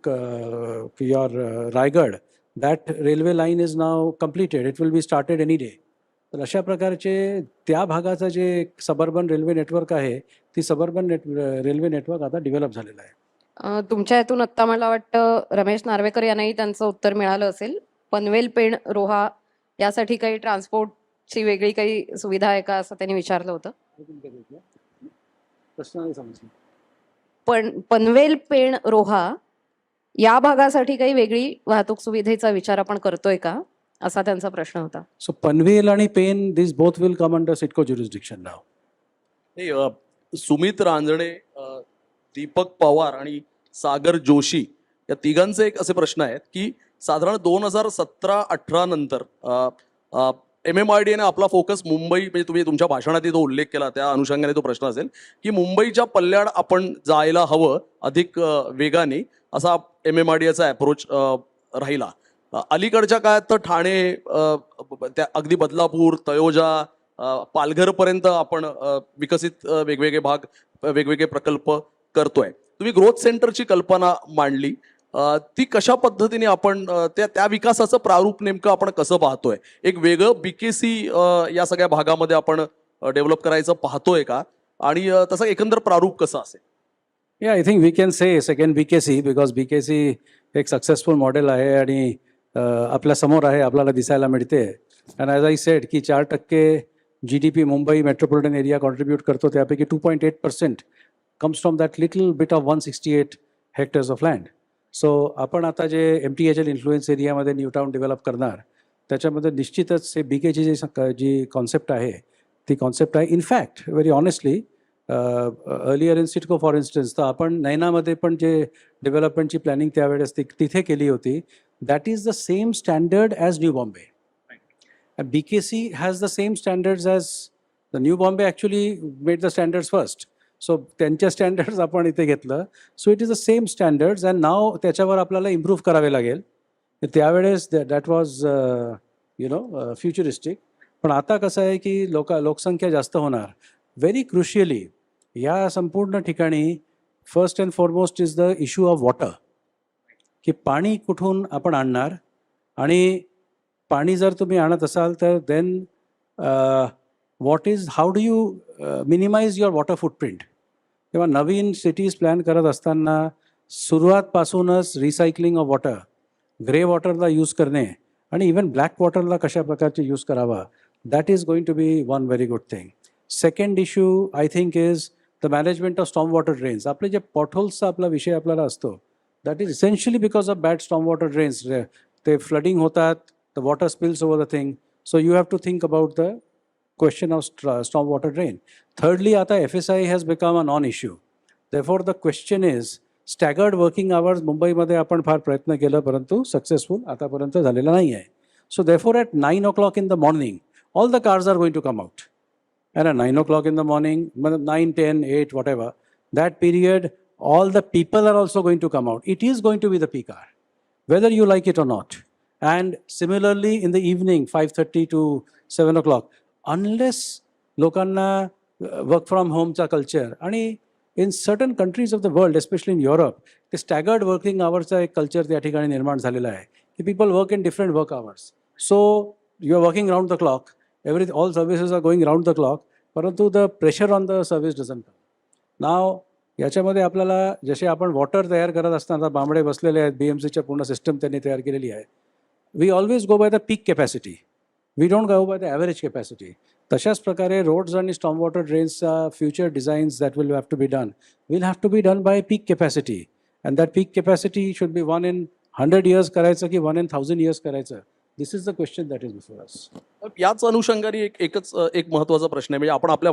your Raigad, that railway line is now completed. It will be started any day. तर अशा प्रकारचे त्या भागाचं जे सबर्बन रेल्वे नेटवर्क आहे, ती सबर्बन रेल्वे नेटवर्क आता डेव्हलप झालेलं आहे. तुमच्या यातून आत्ता मला वाटतं रमेश नार्वेकर यांनाही त्यांचं उत्तर मिळालं असेल. पनवेल, पेण, रोहा यासाठी काही ट्रान्सपोर्टची वेगळी काही सुविधा आहे का असं त्यांनी विचारलं होतं. पण पनवेल, पेण, रोहा या भागासाठी काही वेगळी वाहतूक सुविधेचा विचार आपण करतोय का, असा त्यांचा प्रश्न होता. सो पनवेल आणि Pen, this both will come under CIDCO jurisdiction now. Sumit Ranjane, Deepak Pawar आणि सागर जोशी या तिघांचे एक असे प्रश्न आहेत की साधारण 2017-18 नंतर MMRDA ने आपला फोकस मुंबई, म्हणजे तुम्ही तुमच्या भाषणात तो उल्लेख केला त्या अनुषंगाने तो प्रश्न असेल की मुंबईच्या पल्ल्याड आपण जायला हवं अधिक वेगाने, असा MMRDAचा अप्रोच राहिला. अलीकडच्या काळात तर ठाणे, त्या अगदी बदलापूर, तळोजा, पालघरपर्यंत आपण विकसित वेगवेगळे भाग, वेगवेगळे प्रकल्प करतोय. तुम्ही ग्रोथ सेंटरची कल्पना मांडली, ती कशा पद्धतीने आपण त्या विकासाचं प्रारूप नेमकं आपण कसं पाहतोय? एक वेगळं BKC या सगळ्या भागामध्ये आपण डेव्हलप करायचं पाहतोय का? आणि तसं एकंदर प्रारूप कसं असेल? I think we can say second BKC because BKC एक सक्सेसफुल मॉडेल आहे आणि आपल्या समोर आहे, आपल्याला दिसायला मिळते. अँड ॲज आय सेड की 4% GDP Mumbai metropolitan area contribute करतो, त्यापैकी 2.8% comes from that little bit of 168 hectares of land. So आपण आता जे MTHL इन्फ्लुएन्स एरियामध्ये न्यू टाउन डेव्हलप करणार, त्याच्यामध्ये निश्चितच हे BKची जी कॉन्सेप्ट आहे ती कॉन्सेप्ट आहे. In fact very honestly earlier in CIDCO for instance, तर आपण नैनामध्ये पण जे डेव्हलपमेंटची प्लॅनिंग त्यावेळेस तिथे केली होती, that is the same standard as new Bombay. BKC has the same standards as the New Bombay actually made the standards first. So त्यांच्या स्टँडर्ड्स आपण इथे घेतलं. So it is the same standards and now त्याच्यावर आपल्याला improve करावे लागेल. त्यावेळेस that was futuristic. पण आता कसं आहे की लोकसंख्या जास्त होणार. व्हेरी क्रुशियली या संपूर्ण ठिकाणी first and foremost is the issue of water, की पाणी कुठून आपण आणणार. आणि पाणी जर तुम्ही आणत असाल तर then how do you minimize your water footprint. तेव्हा नवीन सिटीज प्लॅन करत असताना सुरुवातपासूनच रिसायकलिंग ऑफ वॉटर, ग्रे वॉटरला यूज करणे आणि इवन ब्लॅक वॉटरला कशा प्रकारचे यूज करावा, that is going to be one very good thing. Second issue I think is the management of storm water drains. आपले जे पॉटहोल्सचा आपला विषय आपल्याला असतो, that is essentially because of bad storm water drains. ते फ्लडिंग होतात, the water spills over the thing. So you have to think about the question of storm water drain. Thirdly, आता FSI has become a non-issue. Therefore, the question is staggered working hours. मुंबईमध्ये आपण फार प्रयत्न केला परंतु successful आतापर्यंत झालेला नाही आहे. So therefore, at 9 o'clock in the morning, all the cars are going to come out. And at 9 o'clock in the morning, 9, 10, 8, whatever, that period, all the people are also going to come out. It is going to be the peak hour, whether you like it or not. And similarly in the evening 5:30 to 7 o'clock, unless लोकांना work from होमचा culture, आणि in certain countries of the world especially in Europe, ते staggered working आवर्सचा एक culture त्या ठिकाणी निर्माण झालेला आहे की people work in different work hours. So you are working round the clock, all services are going round the clock, परंतु the pressure on the service doesn't come. Now याच्यामध्ये आपल्याला जसे आपण वॉटर तयार करत असताना बांबडे बसलेले आहेत, BMCच्या पूर्ण सिस्टम त्यांनी तयार केलेली आहे. We always go by the peak capacity. We don't go by the average capacity. तशाच प्रकारे रोड्स आणि स्टॉर्म वॉटर ड्रेन्सचा future designs that will have to be done by peak capacity. And that peak capacity should be 1 in 100 years करायचं की 1 in 1000 years करायचं. This is the question that is before us. याच अनुषंगाने एक महत्त्वाचा प्रश्न आहे. म्हणजे आपण आपल्या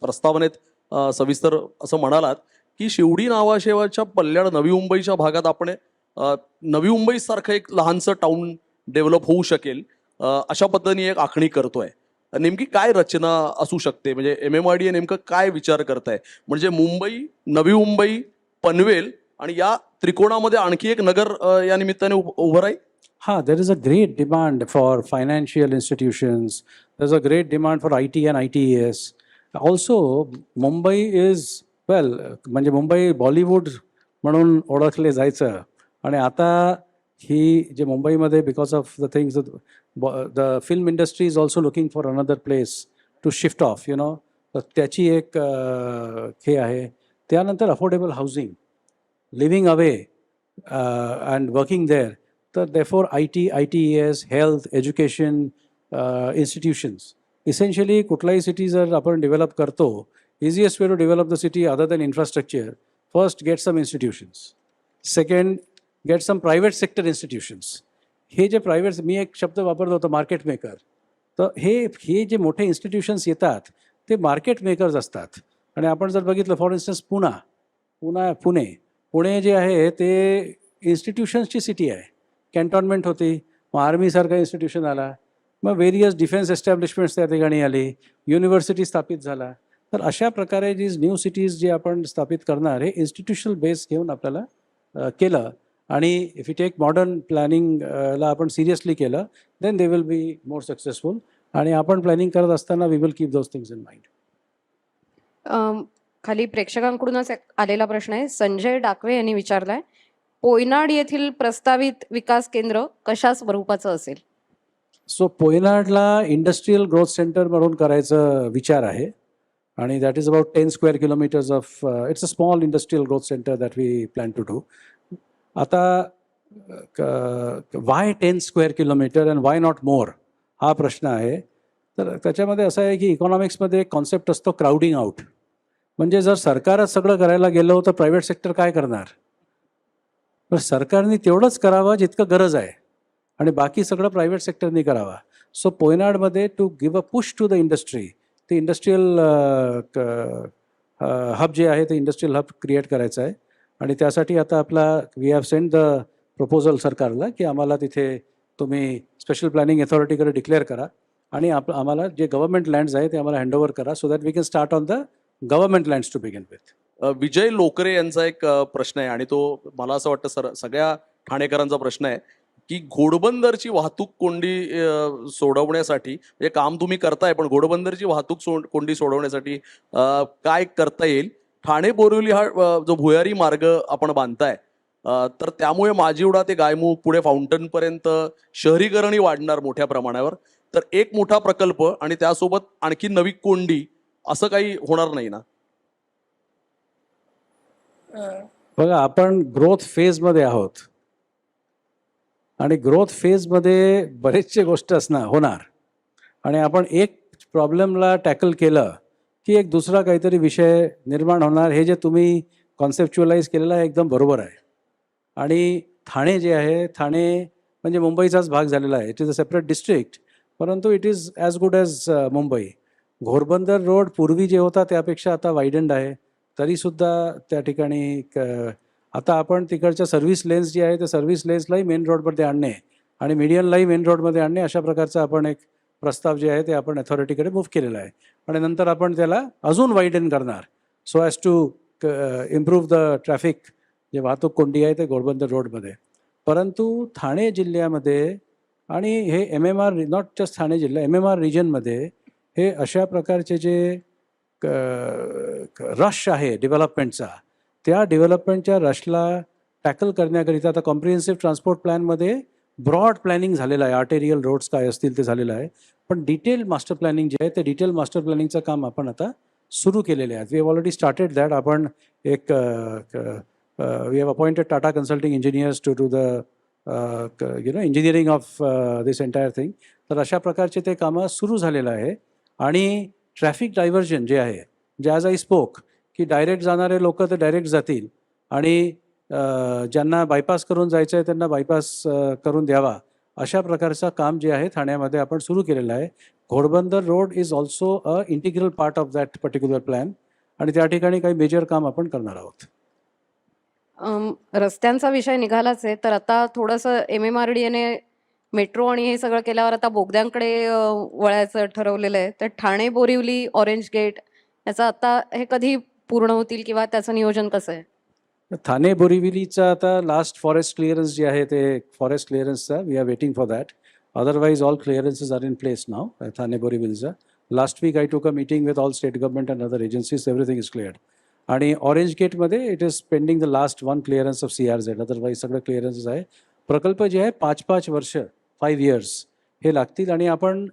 प्रस्तावनेत सविस्तर असं म्हणालात की शिवडी नावाशेवाच्या पल्ल्याड नवी मुंबईच्या भागात आपण नवी मुंबईसारखं एक लहानसं टाउन डेव्हलप होऊ शकेल अशा पद्धतीने एक आखणी करतोय. नेमकी काय रचना असू शकते? म्हणजे MMRDA नेमकं काय विचार करताय? म्हणजे मुंबई, नवी मुंबई, पनवेल आणि या त्रिकोणामध्ये आणखी एक नगर या निमित्ताने उभं राहील. There is a great demand for financial institutions. There's a great demand for IT and ITES. Also, Mumbai is, म्हणजे मुंबई बॉलिवूड म्हणून ओळखले जायचं. आणि आता ही जे मुंबईमध्ये because of the things, the film industry is also looking for another place to shift off, तर त्याची एक हे आहे. त्यानंतर affordable housing, living away and working there. तर therefore ITES, health, education, institutions, essentially कुठलाही सिटी जर आपण डेव्हलप करतो, easiest way to develop the city other than infrastructure, first get some institutions, second get some private sector institutions. हे जे private, मी एक शब्द वापरतो होतो मार्केट मेकर. तर हे जे मोठे इन्स्टिट्यूशन्स येतात ते मार्केट मेकर्स असतात. आणि आपण जर बघितलं फॉर इन्स्टन्स पुणे जे आहे ते इन्स्टिट्यूशन्सची सिटी आहे. कॅन्टॉनमेंट होती, मग आर्मीसारखा इन्स्टिट्यूशन आला, मग व्हेरियस डिफेन्स एस्टॅब्लिशमेंट्स त्या ठिकाणी आली, युनिव्हर्सिटी स्थापित झाला. तर अशा प्रकारे जी न्यू सिटीज जे आपण स्थापित करणार हे इन्स्टिट्यूशनल बेस घेऊन आपल्याला केलं. आणि इफ यू टेक मॉडर्न प्लॅनिंगला आपण सिरियसली केलं, then they will be more successful. आणि आपण प्लॅनिंग करत असताना we will keep those things in mind. खाली प्रेक्षकांकडूनच आलेला प्रश्न आहे. संजय डाकवे यांनी विचारलाय, पोयनाड येथील प्रस्तावित विकास केंद्र कशा स्वरूपाचं असेल? सो पोयनाडला इंडस्ट्रीयल ग्रोथ सेंटर म्हणून करायचा विचार आहे. आणि that is about 10 square kilometres of it's a small industrial growth centre that we plan to do. आता why 10 square kilometre and why not more हा प्रश्न आहे. तर त्याच्यामध्ये असं आहे की इकॉनॉमिक्समध्ये एक कॉन्सेप्ट असतो क्राउडिंग आउट. म्हणजे जर सरकारच सगळं करायला गेलं तर प्रायव्हेट सेक्टर काय करणार? तर सरकारने तेवढंच करावं जितकं गरज आहे आणि बाकी सगळं प्रायव्हेट सेक्टरनी करावा. सो पोयनाडमध्ये to give a push to the industry, ते इंडस्ट्रीयल हब जे आहे ते इंडस्ट्रीयल हब क्रिएट करायचं आहे. आणि त्यासाठी आता आपला we have send the proposal सरकारला की आम्हाला तिथे तुम्ही स्पेशल प्लॅनिंग अथॉरिटीकडे डिक्लेअर करा आणि आम्हाला जे गव्हर्नमेंट लँड्स आहे ते आम्हाला हँडओव्हर करा so that we can start on the government lands to begin with. Vijay Lokare यांचा एक प्रश्न आहे आणि तो मला असं वाटतं सगळ्या ठाणेकरांचा प्रश्न आहे की घोडबंदरची वाहतूक कोंडी सोडवण्यासाठी, म्हणजे काम तुम्ही करताय पण घोडबंदरची वाहतूक कोंडी सोडवण्यासाठी काय करता येईल? ठाणे बोरिवली हा जो भुयारी मार्ग आपण बांधताय, तर त्यामुळे माजिवडा ते गायमुख पुढे फाउंटन पर्यंत शहरीकरणही वाढणार मोठ्या प्रमाणावर. तर एक मोठा प्रकल्प आणि त्यासोबत आणखी नवी कोंडी असं काही होणार नाही ना? बघा, आपण ग्रोथ फेजमध्ये आहोत आणि ग्रोथ फेजमध्ये बरेचसे गोष्ट होणार आणि आपण एक प्रॉब्लेमला टॅकल केलं की एक दुसरा काहीतरी विषय निर्माण होणार. हे जे तुम्ही कॉन्सेप्च्युअलाइज केलेलं आहे एकदम बरोबर आहे. आणि ठाणे जे आहे, ठाणे म्हणजे मुंबईचाच भाग झालेला आहे. It is a separate district, परंतु it is as good as Mumbai. Ghodbunder road पूर्वी जे होता त्यापेक्षा आता वायडंड आहे. तरीसुद्धा त्या ठिकाणी आता आपण तिकडच्या सर्व्हिस लेन्स जी आहे त्या सर्व्हिस लेन्सलाही मेन रोडमध्ये आणणे आणि मीडियनलाही मेन रोडमध्ये आणणे अशा प्रकारचा आपण एक प्रस्ताव जे आहे ते आपण अथॉरिटीकडे मूव्ह केलेला आहे. आणि नंतर आपण त्याला अजून वाईडन करणार so as to improve the traffic, जे वाहतूक कोंडी आहे ते घोडबंदर रोडमध्ये. परंतु ठाणे जिल्ह्यामध्ये आणि हे MMR, नॉट जस्ट ठाणे जिल्हा, MMR रिजनमध्ये हे अशा प्रकारचे जे रश आहे डेव्हलपमेंटचा, त्या डेव्हलपमेंटच्या रशला टॅकल करण्याकरिता आता कॉम्प्रिहेन्सिव्ह ट्रान्सपोर्ट प्लॅनमध्ये ब्रॉड प्लॅनिंग झालेलं आहे. आर्टेरियल रोड्स काय असतील ते झालेलं आहे. पण डिटेल मास्टर प्लॅनिंग जे आहे ते डिटेल मास्टर प्लॅनिंगचं काम आपण आता सुरू केलेले आहेत. We have already started that. आपण एक we have appointed Tata consulting engineers to do the engineering of this entire thing. तर अशा प्रकारचे ते कामं सुरू झालेलं आहे. आणि ट्रॅफिक डायव्हर्जन जे आहे, जे ॲज आय स्पोक की डायरेक्ट जाणारे लोक ते डायरेक्ट जातील आणि ज्यांना बायपास करून जायचं आहे त्यांना बायपास करून द्यावा, अशा प्रकारचं काम जे आहे ठाण्यामध्ये आपण सुरू केलेलं आहे. Ghodbunder road is also a integral part of that particular plan आणि त्या ठिकाणी काही मेजर काम आपण करणार आहोत. रस्त्यांचा विषय निघालाच आहे, तर आता थोडंसं MMRDA मेट्रो आणि हे सगळं केल्यावर आता बोगद्यांकडे वळायचं ठरवलेलं आहे. तर ठाणे बोरिवली ऑरेंज गेट याचा आता हे कधी पूर्ण होतील किंवा त्याचं नियोजन कसं आहे? ठाणे बोरिवलीचा आता लास्ट फॉरेस्ट क्लिअरन्स जे आहे ते फॉरेस्ट क्लिअरन्सचा we are waiting for that. Otherwise all clearances are in place now. Thane बोरिवलीचा last week I took a meeting with all state government and other agencies. Everything is cleared. आणि Orange गेटमध्ये it is pending the last one clearance of CRZ. Otherwise सगळं clearances आहे. प्रकल्प जे आहे 5-5 वर्ष 5 years हे लागतील. आणि आपण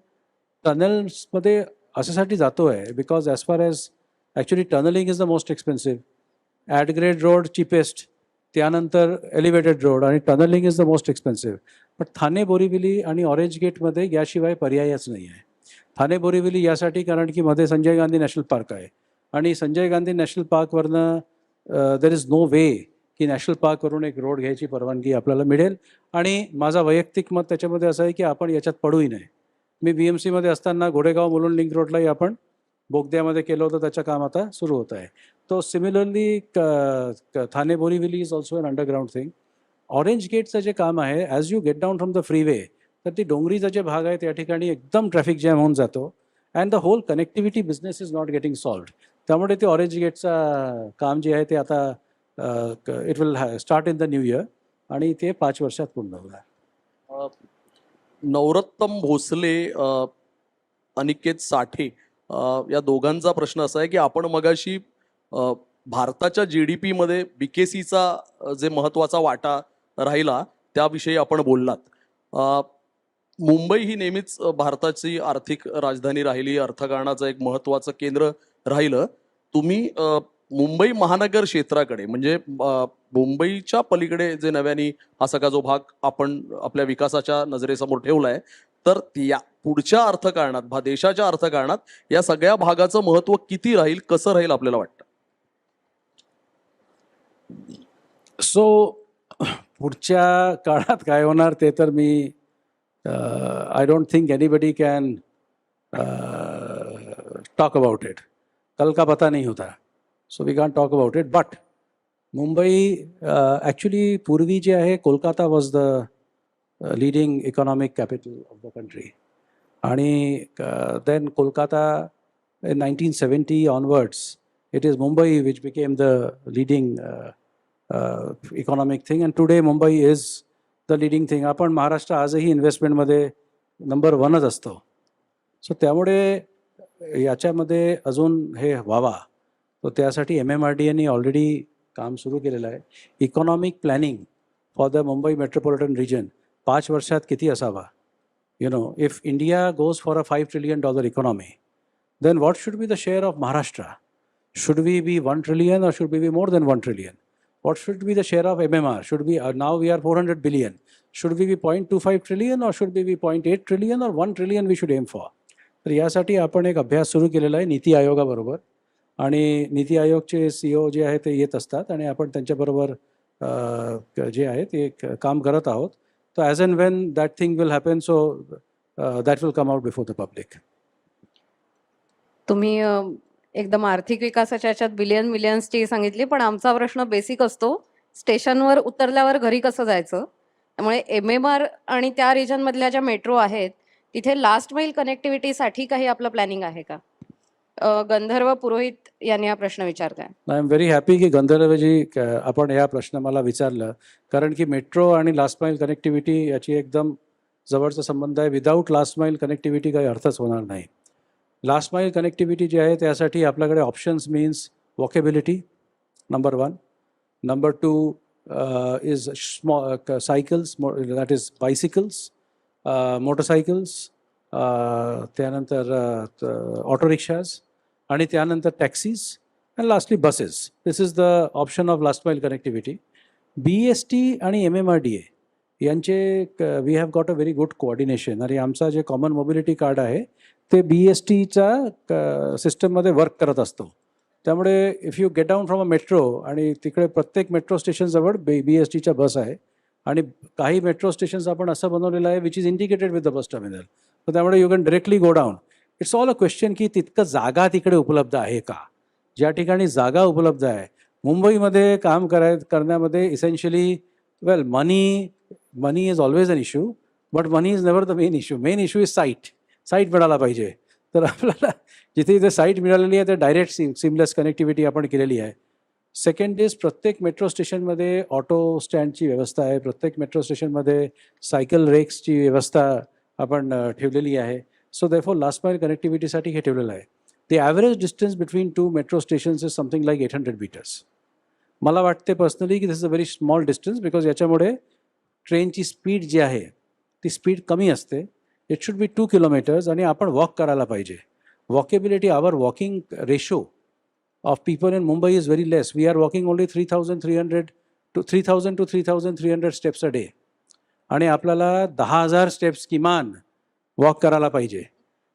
टनल्समध्ये अशासाठी जातो आहे because as far as actually tunnelling is the most expensive. At grade road cheapest, त्यानंतर एलिव्हेटेड रोड आणि tunnelling is the most expensive. पण ठाणे बोरिवली आणि ऑरेंज गेटमध्ये याशिवाय पर्यायच नाही आहे. ठाणे बोरिवली यासाठी कारण की मध्ये संजय गांधी नॅशनल पार्क आहे आणि संजय गांधी नॅशनल पार्कवरनं देर इज नो वे की नॅशनल पार्कवरून एक रोड घ्यायची परवानगी आपल्याला मिळेल. आणि माझा वैयक्तिक मत त्याच्यामध्ये असं आहे की आपण याच्यात पडूही नाही. मी BMCमध्ये असताना घोडेगाव मुलुंड लिंक रोडलाही आपण बोगद्यामध्ये केलं होतं, त्याचं काम आता सुरू होत आहे. तो similarly Thane Borivali is also an underground thing. Orange गेटचं जे काम आहे, as you get down from the freeway, तर ती डोंगरीचा जे भाग आहे त्या ठिकाणी एकदम ट्रॅफिक जॅम होऊन जातो and the whole connectivity business is not getting solved. त्यामुळे ते ऑरेंज गेटचं काम जे आहे ते आता it will start in the new year आणि ते 5 वर्षात पूर्ण होणार. नवरोत्तम भोसले, अनिकेत साठे या दोघांचा प्रश्न असा आहे की आपण मगाशी भारताच्या GDP मध्ये BKCचा जे महत्त्वाचा वाटा राहिला त्याविषयी आपण बोललात. मुंबई ही नेहमीच भारताची आर्थिक राजधानी राहिली, अर्थकारणाचं एक महत्त्वाचं केंद्र राहिलं. तुम्ही मुंबई महानगर क्षेत्राकडे म्हणजे मुंबईच्या पलीकडे जे नव्याने हा सगळा जो भाग आपण आपल्या विकासाच्या नजरेसमोर ठेवलाय, तर या पुढच्या अर्थकारणात देशाच्या अर्थकारणात या सगळ्या भागाचं महत्त्व किती राहील, कसं राहील आपल्याला वाटतं? सो पुढच्या काळात काय होणार ते तर मी I don't think anybody can talk about it. कल का पता नहीं होता, so we can talk about it. But Mumbai actually पूर्वी जे आहे Kolkata was the leading economic capital of the country. आणि then Kolkata in 1970 onwards, it is Mumbai which became the leading economic thing, and today Mumbai is the leading thing. आपण महाराष्ट्र आजही इन्व्हेस्टमेंटमध्ये number 1च असतो. So त्यामुळे याच्यामध्ये अजून हे व्हावा, तर त्यासाठी MMRDAने ऑलरेडी काम सुरू केलेलं आहे. Economic planning for the Mumbai metropolitan region 5 वर्षात किती असावा? You know, if India goes for a $5 trillion economy, then what should be the share of Maharashtra? Should we be 1 trillion or should we be more than 1 trillion? What should be the share of MMR? Should we, now we are 400 billion. Should we be 0.25 trillion or should we be 0.8 trillion or 1 trillion we should aim for? तर यासाठी आपण एक अभ्यास सुरू केलेला आहे नीती आयोगाबरोबर. आणि नीती आयोगचे CEO जे आहे ते येत असतात आणि आपण त्यांच्याबरोबर जे आहे ते काम करत आहोत. So as and when that thing will happen, so that will come out before the public. तुम्ही एकदम आर्थिक विकासाच्या याच्यात बिलियन मिलियन्सची सांगितली, पण आमचा प्रश्न बेसिक असतो, स्टेशनवर उतरल्यावर घरी कसं जायचं? त्यामुळे MMR आणि त्या रिजनमधल्या ज्या मेट्रो आहेत तिथे लास्ट माईल कनेक्टिव्हिटीसाठी काही आपलं प्लॅनिंग आहे का? गंधर्व पुरोहित यांनी हा प्रश्न विचारताय. आय एम व्हेरी हॅपी की गंधर्वजी आपण या प्रश्न मला विचारलं, कारण की मेट्रो आणि लास्ट माईल कनेक्टिव्हिटी याची एकदम जवळचा संबंध आहे. विदाऊट लास्ट माईल कनेक्टिव्हिटी काही अर्थच होणार नाही. लास्ट माईल कनेक्टिव्हिटी जी आहे त्यासाठी आपल्याकडे options means walkability number 1. Number 2 is cycles, that is bicycles, motorcycles, त्यानंतर ऑटो रिक्षाज, आणि त्यानंतर taxis, and lastly buses. This is the option of last mile connectivity. BST आणि MMRDA यांचे we have got a very good coordination. आणि आमचा जे common mobility card आहे ते BSTच्या सिस्टममध्ये वर्क करत असतो. त्यामुळे if you get down from a metro, आणि तिकडे प्रत्येक मेट्रो स्टेशनजवळ BSTच्या बस आहे, आणि काही मेट्रो स्टेशन्स आपण असं बनवलेलं आहे which is indicated with the bus terminal. तर त्यामुळे you can directly go down. It's all a question की तितकं जागा तिकडे उपलब्ध आहे का? ज्या ठिकाणी जागा उपलब्ध आहे, मुंबईमध्ये काम करण्यामध्ये essentially well money is always an issue, but money is never the main issue. Main issue is site मिळाला पाहिजे. तर आपल्याला जिथे साईट मिळालेली आहे ते डायरेक्ट सिमलेस कनेक्टिव्हिटी आपण केलेली आहे. सेकंड इज प्रत्येक मेट्रो स्टेशनमध्ये ऑटो स्टँडची व्यवस्था आहे. प्रत्येक मेट्रो स्टेशनमध्ये सायकल रेक्सची व्यवस्था आपण ठेवलेली आहे. सो देअरफॉर लास्ट माईल कनेक्टिव्हिटीसाठी हे ठेवलेलं आहे. The average distance between 2 metro stations is something like 800 meters. मला वाटते पर्सनली की this is a very small distance, because याच्यामुळे ट्रेनची स्पीड जी आहे ती स्पीड कमी असते. इट शुड बी 2 kilometers, आणि आपण वॉक करायला पाहिजे. Walkability, our walking ratio of people in Mumbai is very less. We are walking only 3,300 to 3,300 steps a day. आणि आपल्याला 10,000 steps किमान वॉक करायला पाहिजे.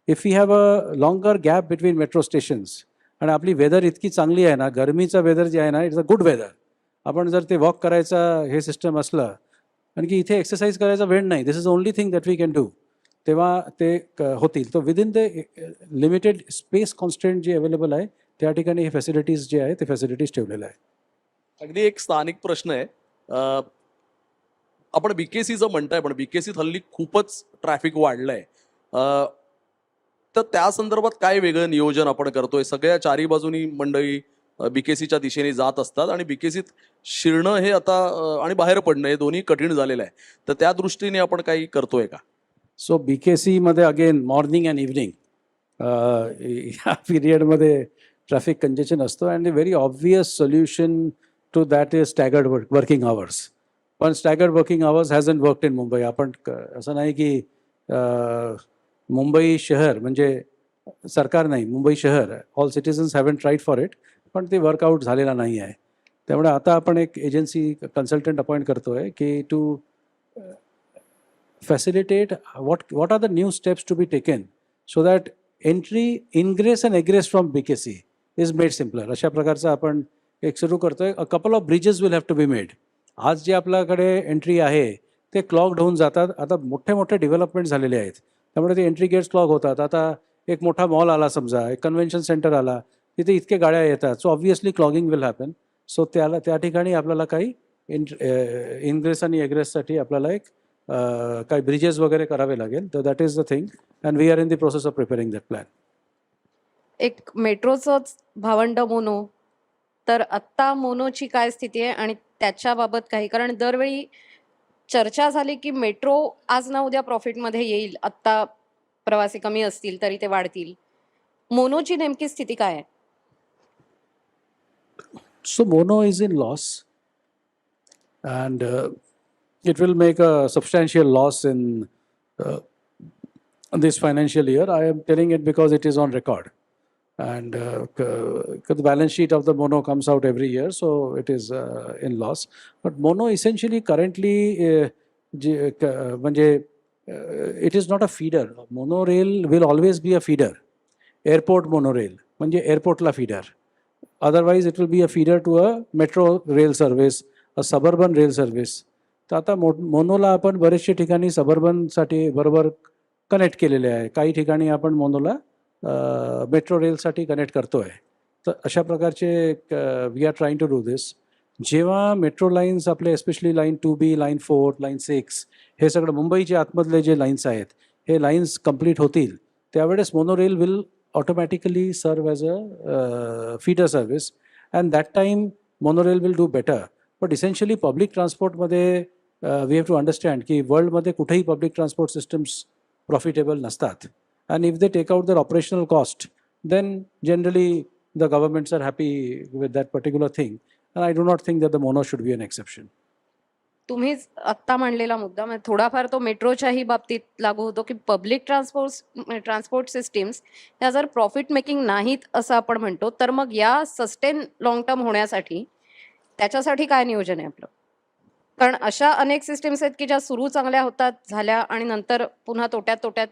If we have a longer gap between metro stations, आणि आपली weather इतकी चांगली आहे ना, गरमीचं वेदर जे आहे ना, इट्स अ गुड वेदर. आपण जर ते वॉक करायचं हे सिस्टम असलं, कारण की इथे एक्सरसाइज करायचा वेळ नाही, this is only thing that we can do, तेव्हा ते होतील. तर within the limited space constant जे अवेलेबल आहे त्या ठिकाणी हे फॅसिलिटीज जे आहे ते फॅसिलिटीज ठेवलेल्या आहे. अगदी एक स्थानिक प्रश्न आहे. आपण BKCचं म्हणताय, पण BKCत हल्ली खूपच ट्रॅफिक वाढलंय. तर त्या संदर्भात काय वेगळं नियोजन आपण करतोय? सगळ्या चारी बाजूनी मंडळी BKCच्या दिशेने जात असतात, आणि BKCत शिरणं हे आता आणि बाहेर पडणं हे दोन्ही कठीण झालेलं आहे. तर त्या दृष्टीने आपण काही करतोय का? सो BKCमध्ये अगेन मॉर्निंग अँड इव्हनिंग या पिरियडमध्ये ट्रॅफिक कंजेशन असतो, and the very obvious solution to that is staggered working hours. पण staggered working hours hasn't worked in Mumbai. आपण असं नाही की मुंबई शहर म्हणजे सरकार नाही, मुंबई शहर all citizens haven't tried for it, पण ते वर्कआउट झालेला नाही आहे. त्यामुळे आता आपण एक एजन्सी कन्सल्टंट अपॉइंट करतो आहे की to facilitate what are the new steps to be taken so that entry, ingress and egress from BKC is made simpler. अशा प्रकारचं आपण एक सुरू करतोय. A couple of bridges will have to be made. आज जे आपल्याकडे एंट्री आहे ते क्लॉग्ड होऊन जातात. आता मोठे मोठे डेव्हलपमेंट झालेले आहेत, त्यामुळे ते एंट्री गेट्स क्लॉग होतात. आता एक मोठा मॉल आला समजा, एक कन्व्हेन्शन सेंटर आला, तिथे इतके गाड्या येतात, so obviously clogging will happen. So त्या ठिकाणी आपल्याला काही इनग्रेस आणि एग्रेससाठी आपल्याला एक काही ब्रिजेस वगैरे करावे लागेल. तर that is the thing and we are in the process of preparing that plan. एक मेट्रोचंच भावंड मोनो, तर आत्ता मोनोची काय स्थिती आहे आणि त्याच्याबाबत काही, कारण दरवेळी चर्चा झाली की मेट्रो आज ना उद्या प्रॉफिटमध्ये येईल, आत्ता प्रवासी कमी असतील तरी ते वाढतील. मोनोची नेमकी स्थिती काय आहे? So Mono is in loss, and it will make a substantial loss in this financial year. I am telling it because it is on record, and the balance sheet of the Mono comes out every year, so it is in loss. But Mono essentially currently, it is not a feeder. Monorail will always be a feeder. Airport monorail म्हणजे एअरपोर्टला feeder. Otherwise, it will be a feeder to a metro rail service, a suburban rail service. तर आता मोनोला आपण बरेचशे ठिकाणी सबर्बनसाठी बरोबर connect केलेले आहे. काही ठिकाणी आपण मोनोला मेट्रो रेलसाठी कनेक्ट करतो आहे. तर अशा प्रकारचे we are trying to do this. जेव्हा मेट्रो लाईन्स आपले especially line 2B, line 4, line 6 हे सगळं मुंबईच्या आतमधले जे लाईन्स आहेत हे लाईन्स कंप्लीट होतील, त्यावेळेस monorail will automatically serve as a feeder service, and that time monorail will do better. But essentially public transport मध्ये we have to understand की world मध्ये कुठेही public transport systems profitable नसतात, and if they take out their operational cost, then generally the governments are happy with that particular thing, and I do not think that the mono should be an exception. तुम्हीच आत्ता मांडलेला मुद्दा म्हणजे थोडाफार तो मेट्रोच्याही बाबतीत लागू होतो की पब्लिक ट्रान्सपोर्ट सिस्टीम्स ह्या जर प्रॉफिट मेकिंग नाहीत असं आपण म्हणतो, तर मग या सस्टेन लॉंग टर्म होण्यासाठी त्याच्यासाठी काय नियोजन आहे आपलं? कारण अशा अनेक सिस्टीम्स आहेत की ज्या सुरू चांगल्या होतात, झाल्या आणि नंतर पुन्हा तोट्यात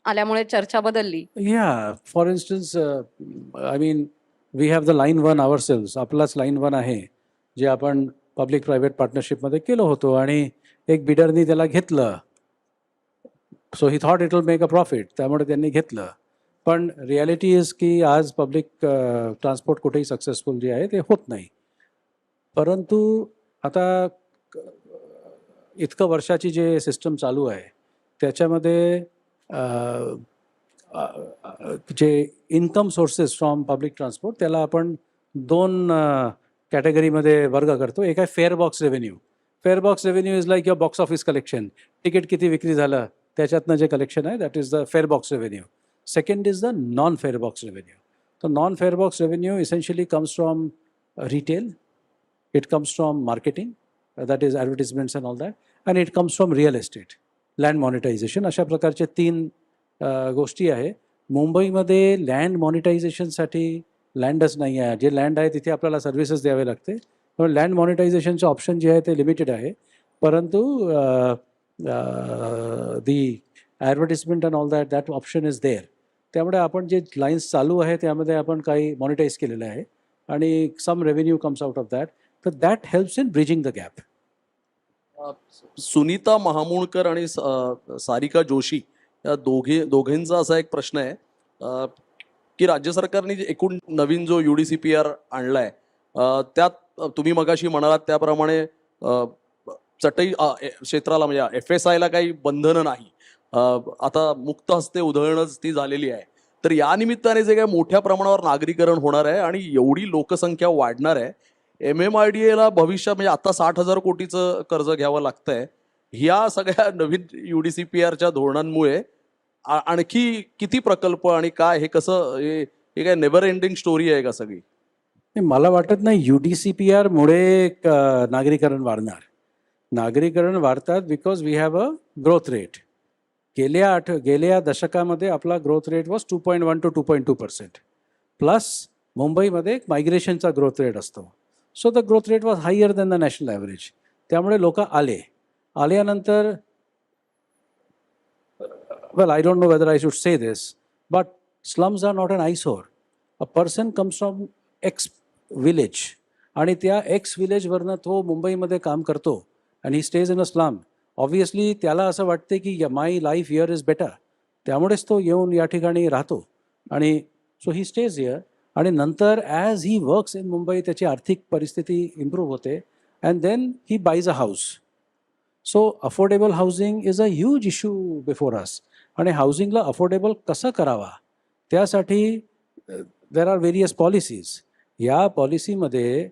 आल्यामुळे चर्चा बदलली. Yeah, for instance, I mean, we have the line 1 ourselves. आपलाच line 1 आहे जे आपण पब्लिक प्रायव्हेट पार्टनरशिपमध्ये केलं होतं आणि एक बिडरनी त्याला घेतलं. So he thought it will make a profit, त्यामुळे त्यांनी घेतलं. पण रियालिटी इज की आज पब्लिक ट्रान्सपोर्ट कुठेही सक्सेसफुल जे आहे ते होत नाही. परंतु आता इतकं वर्षाची जे सिस्टम चालू आहे त्याच्यामध्ये जे income sources from public transport त्याला आपण 2 कॅटेगरीमध्ये वर्ग करतो. एक आहे fare box revenue. Fare box revenue is like your box office collection. Ticket किती विक्री झालं त्याच्यातनं जे कलेक्शन आहे that is the fare box revenue. Second is the non fare box revenue. तर non fare box revenue essentially comes from retail, it comes from marketing, that is advertisements and all that, and it comes from real estate, land monetisation. अशा प्रकारचे 3 गोष्टी आहे. मुंबईमध्ये land मॉनिटायझेशनसाठी लँडच नाही आहे. जे land आहे तिथे आपल्याला सर्व्हिसेस द्यावे लागते, पण लँड मॉनिटायझेशनचं ऑप्शन जे आहे ते लिमिटेड आहे. परंतु the advertisement and all that option is there. त्यामुळे आपण जे लाईन्स चालू आहे त्यामध्ये आपण काही मॉनिटाईज केलेलं आहे आणि some revenue comes out of that. तर that helps in bridging the gap. Sunita Mahamulkar आणि सारिका जोशी या दोघींचा असा एक प्रश्न आहे की राज्य सरकारने जे एकूण नवीन जो UDCPR आणलाय त्यात तुम्ही मगाशी म्हणालात त्याप्रमाणे चटई क्षेत्राला म्हणजे FSIला काही बंधनं नाही, आता मुक्त हस्ते उधळणच ती झालेली आहे. तर या निमित्ताने जे काही मोठ्या प्रमाणावर नागरीकरण होणार आहे आणि एवढी लोकसंख्या वाढणार आहे, MMRDAला भविष्यात म्हणजे आता 60,000 कोटीचं कर्ज घ्यावं लागतंय. ह्या सगळ्या नवीन UDCPRच्या धोरणांमुळे आणखी किती प्रकल्प आणि काय हे कसं हे काय नेव्हर एंडिंग स्टोरी आहे का सगळी? मला वाटत नाही UDCPR मुळे नागरीकरण वाढणार. नागरीकरण वाढतात because we have a growth rate. गेल्या दशकामध्ये आपला growth rate was 2.1 to 2.2%. Plus मुंबईमध्ये एक मायग्रेशनचा ग्रोथ रेट असतो. So the growth rate was higher than the national average. त्यामुळे लोक आल्यानंतर well, I don't know whether I should say this, but slums are not an eyesore. A person comes from X village आणि त्या X विलेजवरनं तो मुंबईमध्ये काम करतो आणि he stays in a slum. Obviously त्याला असं वाटते की my life here is better, त्यामुळेच तो येऊन या ठिकाणी राहतो आणि सो ही स्टेज हिअर. आणि नंतर as he works in Mumbai त्याची आर्थिक परिस्थिती इम्प्रूव्ह होते and then he buys a house. So affordable housing is a huge issue before us. आणि हाऊसिंगला अफोर्डेबल कसं करावा त्यासाठी देर आर व्हेरियस पॉलिसीज. या पॉलिसीमध्ये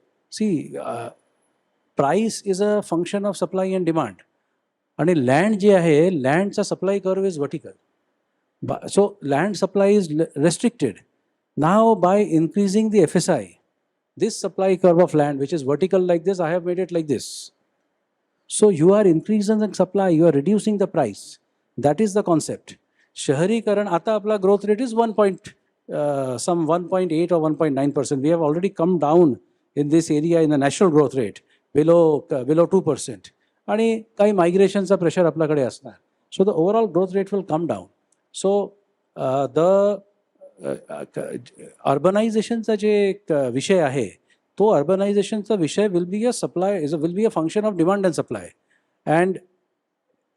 price is a function of supply and demand. आणि लँड जी आहे, लँडचा supply curve is vertical. So land supply is restricted. Now by increasing the FSI, this supply curve of land which is vertical like this, I have made it like this. So you are increasing the supply, you are reducing the price. That is the concept. शहरीकरण आता आपला growth rate is 1.8 or 1.9%. We have already come down in this area in the national growth rate below 2%. आणि काही मायग्रेशनचा pressure आपल्याकडे असणार. So the overall growth rate will come down. So the अर्बनायझेशनचा जे एक विषय आहे, तो अर्बनायझेशनचा विषय will be a function of demand and supply. And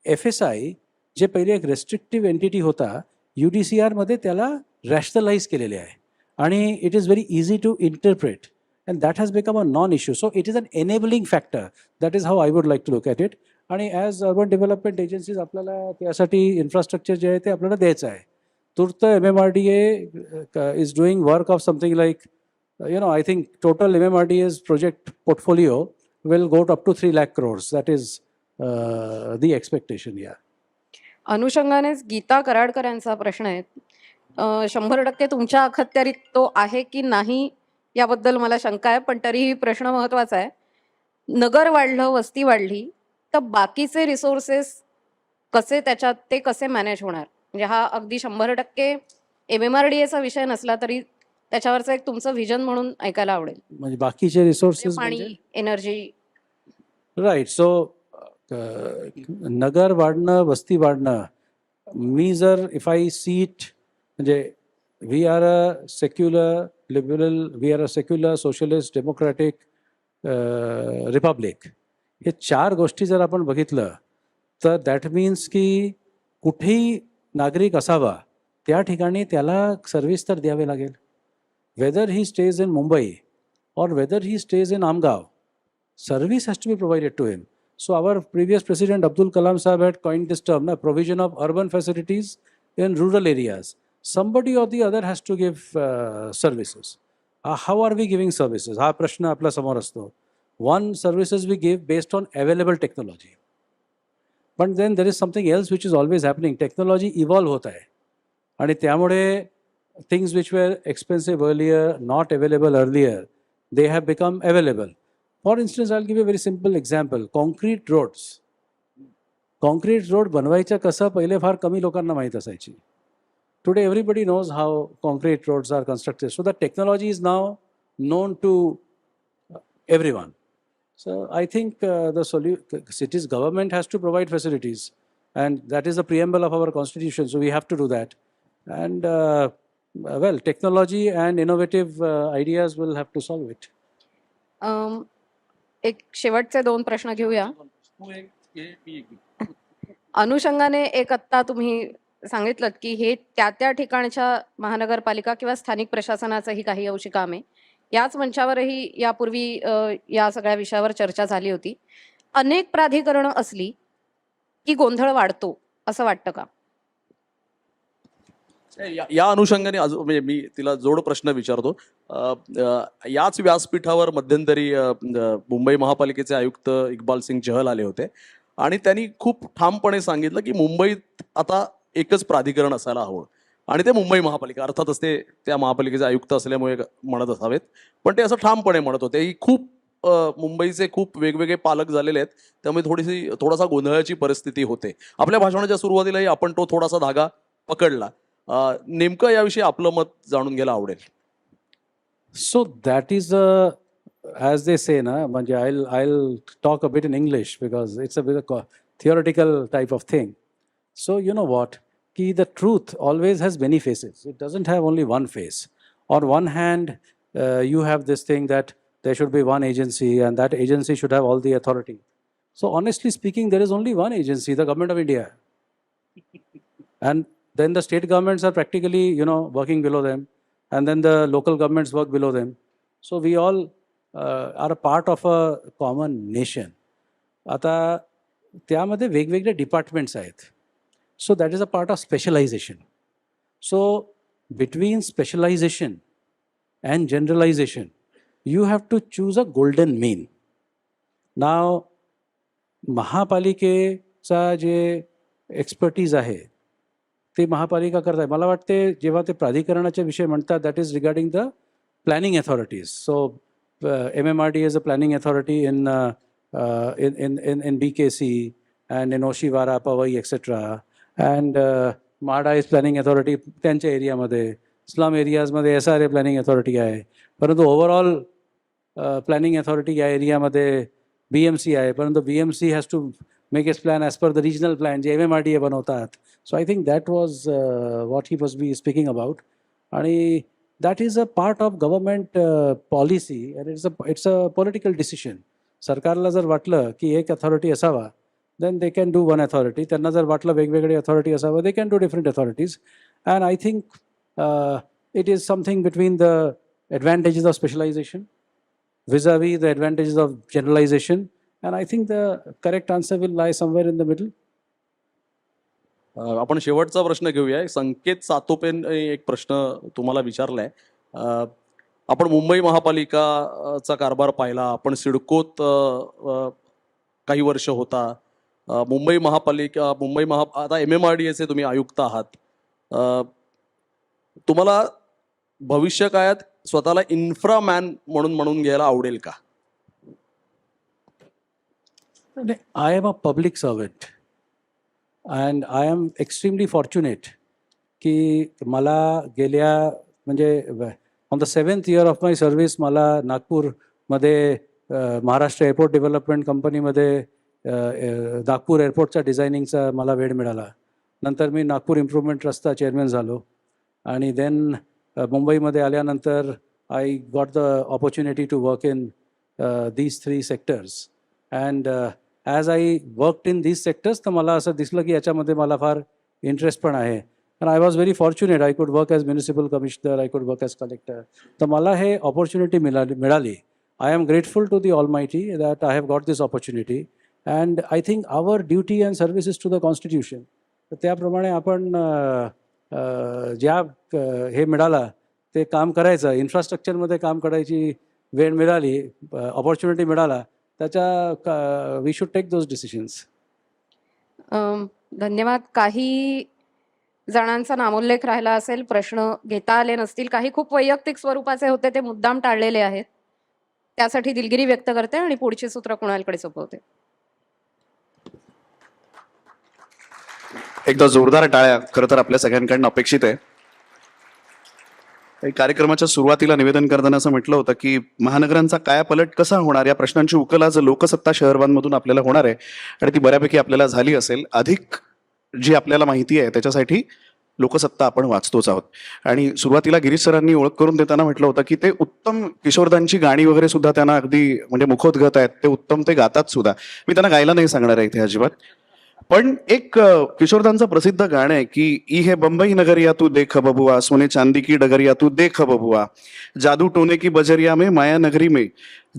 FSI जे पहिले एक रेस्ट्रिक्टिव्ह एंटिटी होता, UDCRमध्ये त्याला रॅशनलाइज केलेले आहे आणि it is very easy to interpret and that has become a non issue. So it is an enabling factor. That is how I would like to look at it. आणि as urban development agencies आपल्याला त्यासाठी infrastructure जे आहे ते आपल्याला द्यायचं आहे. तूर्त MMRDA is doing work of something like I think total MMRDA's project portfolio will go up to 3 lakh crores. That is the expectation, yeah. अनुषंगानेच गीता कराडकर यांचा प्रश्न आहे. 100% तुमच्या अखत्यारीत तो आहे की नाही याबद्दल मला शंका आहे, पण तरीही प्रश्न महत्त्वाचा आहे. नगर वाढलं, वस्ती वाढली, तर बाकीचे रिसोर्सेस ते कसे मॅनेज होणार? म्हणजे हा अगदी 100% MMRDAचा विषय नसला तरी त्याच्यावरचं एक तुमचं व्हिजन म्हणून ऐकायला आवडेल. म्हणजे बाकीचे रिसोर्सेस पाणी, एनर्जी. राईट. सो नगर वाढणं, वस्ती वाढणं, मी जर इफ आय सी इट, म्हणजे we are a secular liberal, we are a secular socialist democratic republic. हे 4 गोष्टी जर आपण बघितलं तर दॅट मीन्स की कुठेही नागरिक असावा त्या ठिकाणी त्याला सर्व्हिस तर द्यावे लागेल. Weather he stays in Mumbai or whether he stays in Amgav, service has to be provided to him. So our previous president Abdul Kalam Sahab had coined this term, provision of urban facilities in rural areas. Somebody or the other has to give services. How are we giving services? हा प्रश्न आपल्या समोर असतो. One, services we give based on available technology. But then there is something else which is always happening. Technology evolve होत आहे आणि त्यामुळे things which were expensive earlier, not available earlier, they have become available. For instance, I'll give you a very simple example. Concrete roads. Concrete road बनवायचं कसं पहिले फार कमी लोकांना माहीत असायची. Today everybody knows how concrete roads are constructed. So the technology is now known to everyone. So I think the city's government has to provide facilities, and that is the preamble of our constitution. So we have to do that. And well, technology and innovative ideas will have to solve it. एक शेवटचे 2 प्रश्न घेऊया. अनुषंगाने एक आत्ता तुम्ही सांगितलं की हे त्या ठिकाणच्या महानगरपालिका किंवा स्थानिक प्रशासनाचंही काही अंशी काम आहे. याच मंचावरही यापूर्वी या सगळ्या विषयावर चर्चा झाली होती. अनेक प्राधिकरणं असली की गोंधळ वाढतो असं वाटतं का? या अनुषंगाने म्हणजे मी तिला जोड प्रश्न विचारतो. याच व्यासपीठावर मध्यंतरी मुंबई महापालिकेचे आयुक्त इक्बाल सिंग चहल आले होते आणि त्यांनी खूप ठामपणे सांगितलं की मुंबईत आता एकच प्राधिकरण असायला हवं आणि ते मुंबई महापालिका. अर्थातच ते त्या महापालिकेचे आयुक्त असल्यामुळे म्हणत असावेत, पण ते असं ठामपणे म्हणत होते. ही खूप मुंबईचे खूप वेगवेगळे पालक झालेले आहेत, त्यामुळे थोडासा गोंधळाची परिस्थिती होते. आपल्या भाषणाच्या सुरुवातीलाही आपण तो थोडासा धागा पकडला. नेमकं याविषयी आपलं मत जाणून घ्यायला आवडेल. So that is as they say, na, म्हणजे I'll talk a bit in English because it's a bit of theoretical type of thing. So you know what? Ki the truth always has many faces. It doesn't have only one face. On one hand, you have this thing that there should be one agency and that agency should have all the authority. So honestly speaking, there is only one agency, the government of India. And then the state governments are practically, working below them. And then the local governments work below them. So we all are a part of a common nation. आता त्यामध्ये वेगवेगळे departments आहेत. So that is a part of specialization. So between specialization and generalization, you have to choose a golden mean. Now, महापालिकेचा जे expertise आहे ते महापालिका करत आहे. मला वाटते जेव्हा ते प्राधिकरणाचे विषय म्हणतात that is regarding the planning authorities. So MMRD is a planning authority in BKC and in Oshiwara, Powai, etc. And MHADA is planning authority त्यांच्या एरियामध्ये. स्लम एरियाजमध्ये SRA प्लॅनिंग अथॉरिटी आहे. परंतु ओव्हरऑल प्लॅनिंग अथॉरिटी या एरियामध्ये BMC आहे. परंतु BMC has to make its plan as per the regional plan जे MMRDA बनवतात. So I think that was what he was speaking about. आणि that is a part of government policy and it's a political decision. सरकारला जर वाटलं की एक authority असावा then they can do one authority. त्यांना जर वाटलं वेगवेगळे अथॉरिटी असावं they can do different authorities. And I think it is something between the advantages of specialization vis-a-vis the advantages of generalization. And I think the correct answer will lie somewhere in the middle. आपण शेवटचा प्रश्न घेऊया. संकेत सातोपेने एक प्रश्न तुम्हाला विचारलाय. आपण मुंबई महापालिकाचा कारभार पाहिला, आपण सिडकोत काही वर्ष होता. मुंबई आता MMRDAचे तुम्ही आयुक्त आहात. तुम्हाला भविष्य काळात स्वतःला इन्फ्रामॅन म्हणून घ्यायला आवडेल का? I am a public servant and I am extremely fortunate की मला गेल्या म्हणजे on the 7th year of my service मला नागपूरमध्ये महाराष्ट्र एअरपोर्ट डेव्हलपमेंट कंपनीमध्ये नागपूर एअरपोर्टच्या डिझायनिंगचा मला वेळ मिळाला. नंतर मी नागपूर इम्प्रूव्हमेंट ट्रस्टचा चेअरमॅन झालो आणि देन मुंबईमध्ये आल्यानंतर I got the opportunity to work in these 3 sectors. And as I worked in these sectors तर मला असं दिसलं की याच्यामध्ये मला फार इंटरेस्ट पण आहे. and I was very fortunate. I could work as municipal commissioner, I could work as collector. तर मला हे opportunity मिळाली. I am grateful to the Almighty that I have got this opportunity and I think our duty and service is to the Constitution. तर त्याप्रमाणे आपण ज्या हे मिळाला ते काम करायचं, इन्फ्रास्ट्रक्चरमध्ये काम करायची वेळ मिळाली, opportunity मिळाला, त्याच्या we should take those decisions. धन्यवाद. काही जणांचा नामोल्लेख राहिला असेल, प्रश्न घेता आले नसतील, काही खूप वैयक्तिक स्वरूपाचे होते ते मुद्दाम टाळलेले आहेत. त्यासाठी दिलगिरी व्यक्त करते आणि पुढची सूत्र कुणालकडे सोपवते. एकदा जोरदार टाळ्या खरं तर आपल्या सगळ्यांकडून अपेक्षित आहे. कार्यक्रमाच्या सुरुवातीला निवेदन करताना असं म्हटलं होतं की महानगरांचा कायापालट कसा होणार या प्रश्नांची उकल आज लोकसत्ता शहरबांधमधून आपल्याला होणार आहे आणि ती बऱ्यापैकी आपल्याला झाली असेल. अधिक जी आपल्याला माहिती आहे त्याच्यासाठी लोकसत्ता आपण वाचतोच आहोत. आणि सुरुवातीला गिरीश सरांनी ओळख करून देताना म्हटलं होतं की ते उत्तम किशोरदांची गाणी वगैरे सुद्धा त्यांना अगदी म्हणजे मुखोद्गत आहेत, ते उत्तम ते गातात सुद्धा. मी त्यांना गायला नाही सांगणार आहे इथे अजिबात. पण एक किशोरदांचं प्रसिद्ध गाणं आहे की ई हे बंबई नगरिया तू देख बबुआ, सोने चांदी की डगरिया तू देख बबुआ, जादू टोने की बजरिया में माया नगरी में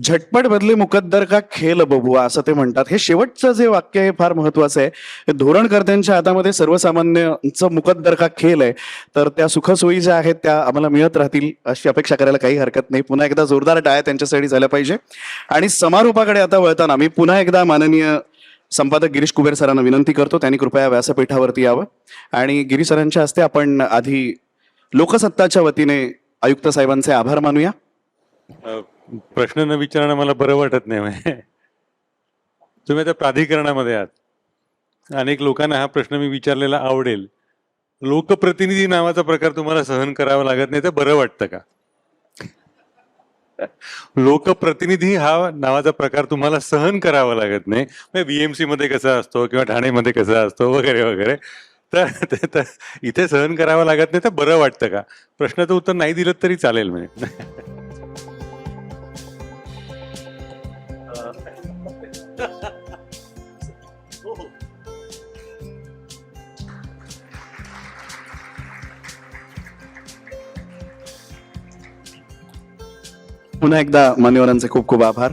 झटपट बदले मुकद्दर का खेल बबुआ, असं ते म्हणतात. हे शेवटचं जे वाक्य आहे फार महत्वाचं आहे. हे धोरणकर्त्यांच्या हातामध्ये सर्वसामान्यांचं मुकद्दर का खेल आहे, तर त्या सुखसोयी ज्या आहेत त्या आम्हाला मिळत राहतील अशी अपेक्षा करायला काही हरकत नाही. पुन्हा एकदा जोरदार टाळ्या त्यांच्यासाठी झाल्या पाहिजे. आणि समारोपाकडे आता वळताना मी पुन्हा एकदा माननीय संपादक गिरीश कुबेर सरांना विनंती करतो त्यांनी कृपया व्यासपीठावरती यावं आणि गिरीश सरांच्या हस्ते आपण आधी लोकसत्ताच्या वतीने आयुक्त साहेबांचे आभार मानूया. प्रश्न न विचारणं मला बरं वाटत नाही. म्हणजे तुम्ही आता प्राधिकरणामध्ये आहात, अनेक लोकांना हा प्रश्न मी विचारलेला आवडेल. लोकप्रतिनिधी नावाचा प्रकार तुम्हाला सहन करावा लागत नाही तर बरं वाटतं का? लोकप्रतिनिधी हा नावाचा प्रकार तुम्हाला सहन करावा लागत नाही, बीएमसी मध्ये कसा असतो किंवा ठाणेमध्ये कसा असतो वगैरे वगैरे, तर इथे सहन करावा लागत नाही तर बरं वाटतं का? प्रश्नाचं उत्तर नाही दिलं तरी चालेल. म्हणजे पुन्हा एकदा मान्यवरांचे खूप खूप आभार.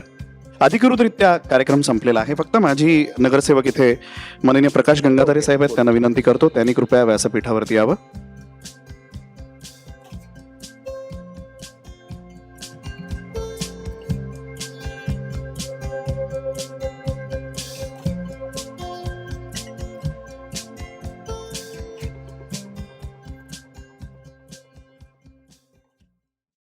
अधिकृतरित्या कार्यक्रम संपलेला आहे. फक्त माझी नगरसेवक इथे माननीय प्रकाश गंगाधरे साहेब आहेत, त्यांना विनंती करतो त्यांनी कृपया व्यासपीठावरती यावं.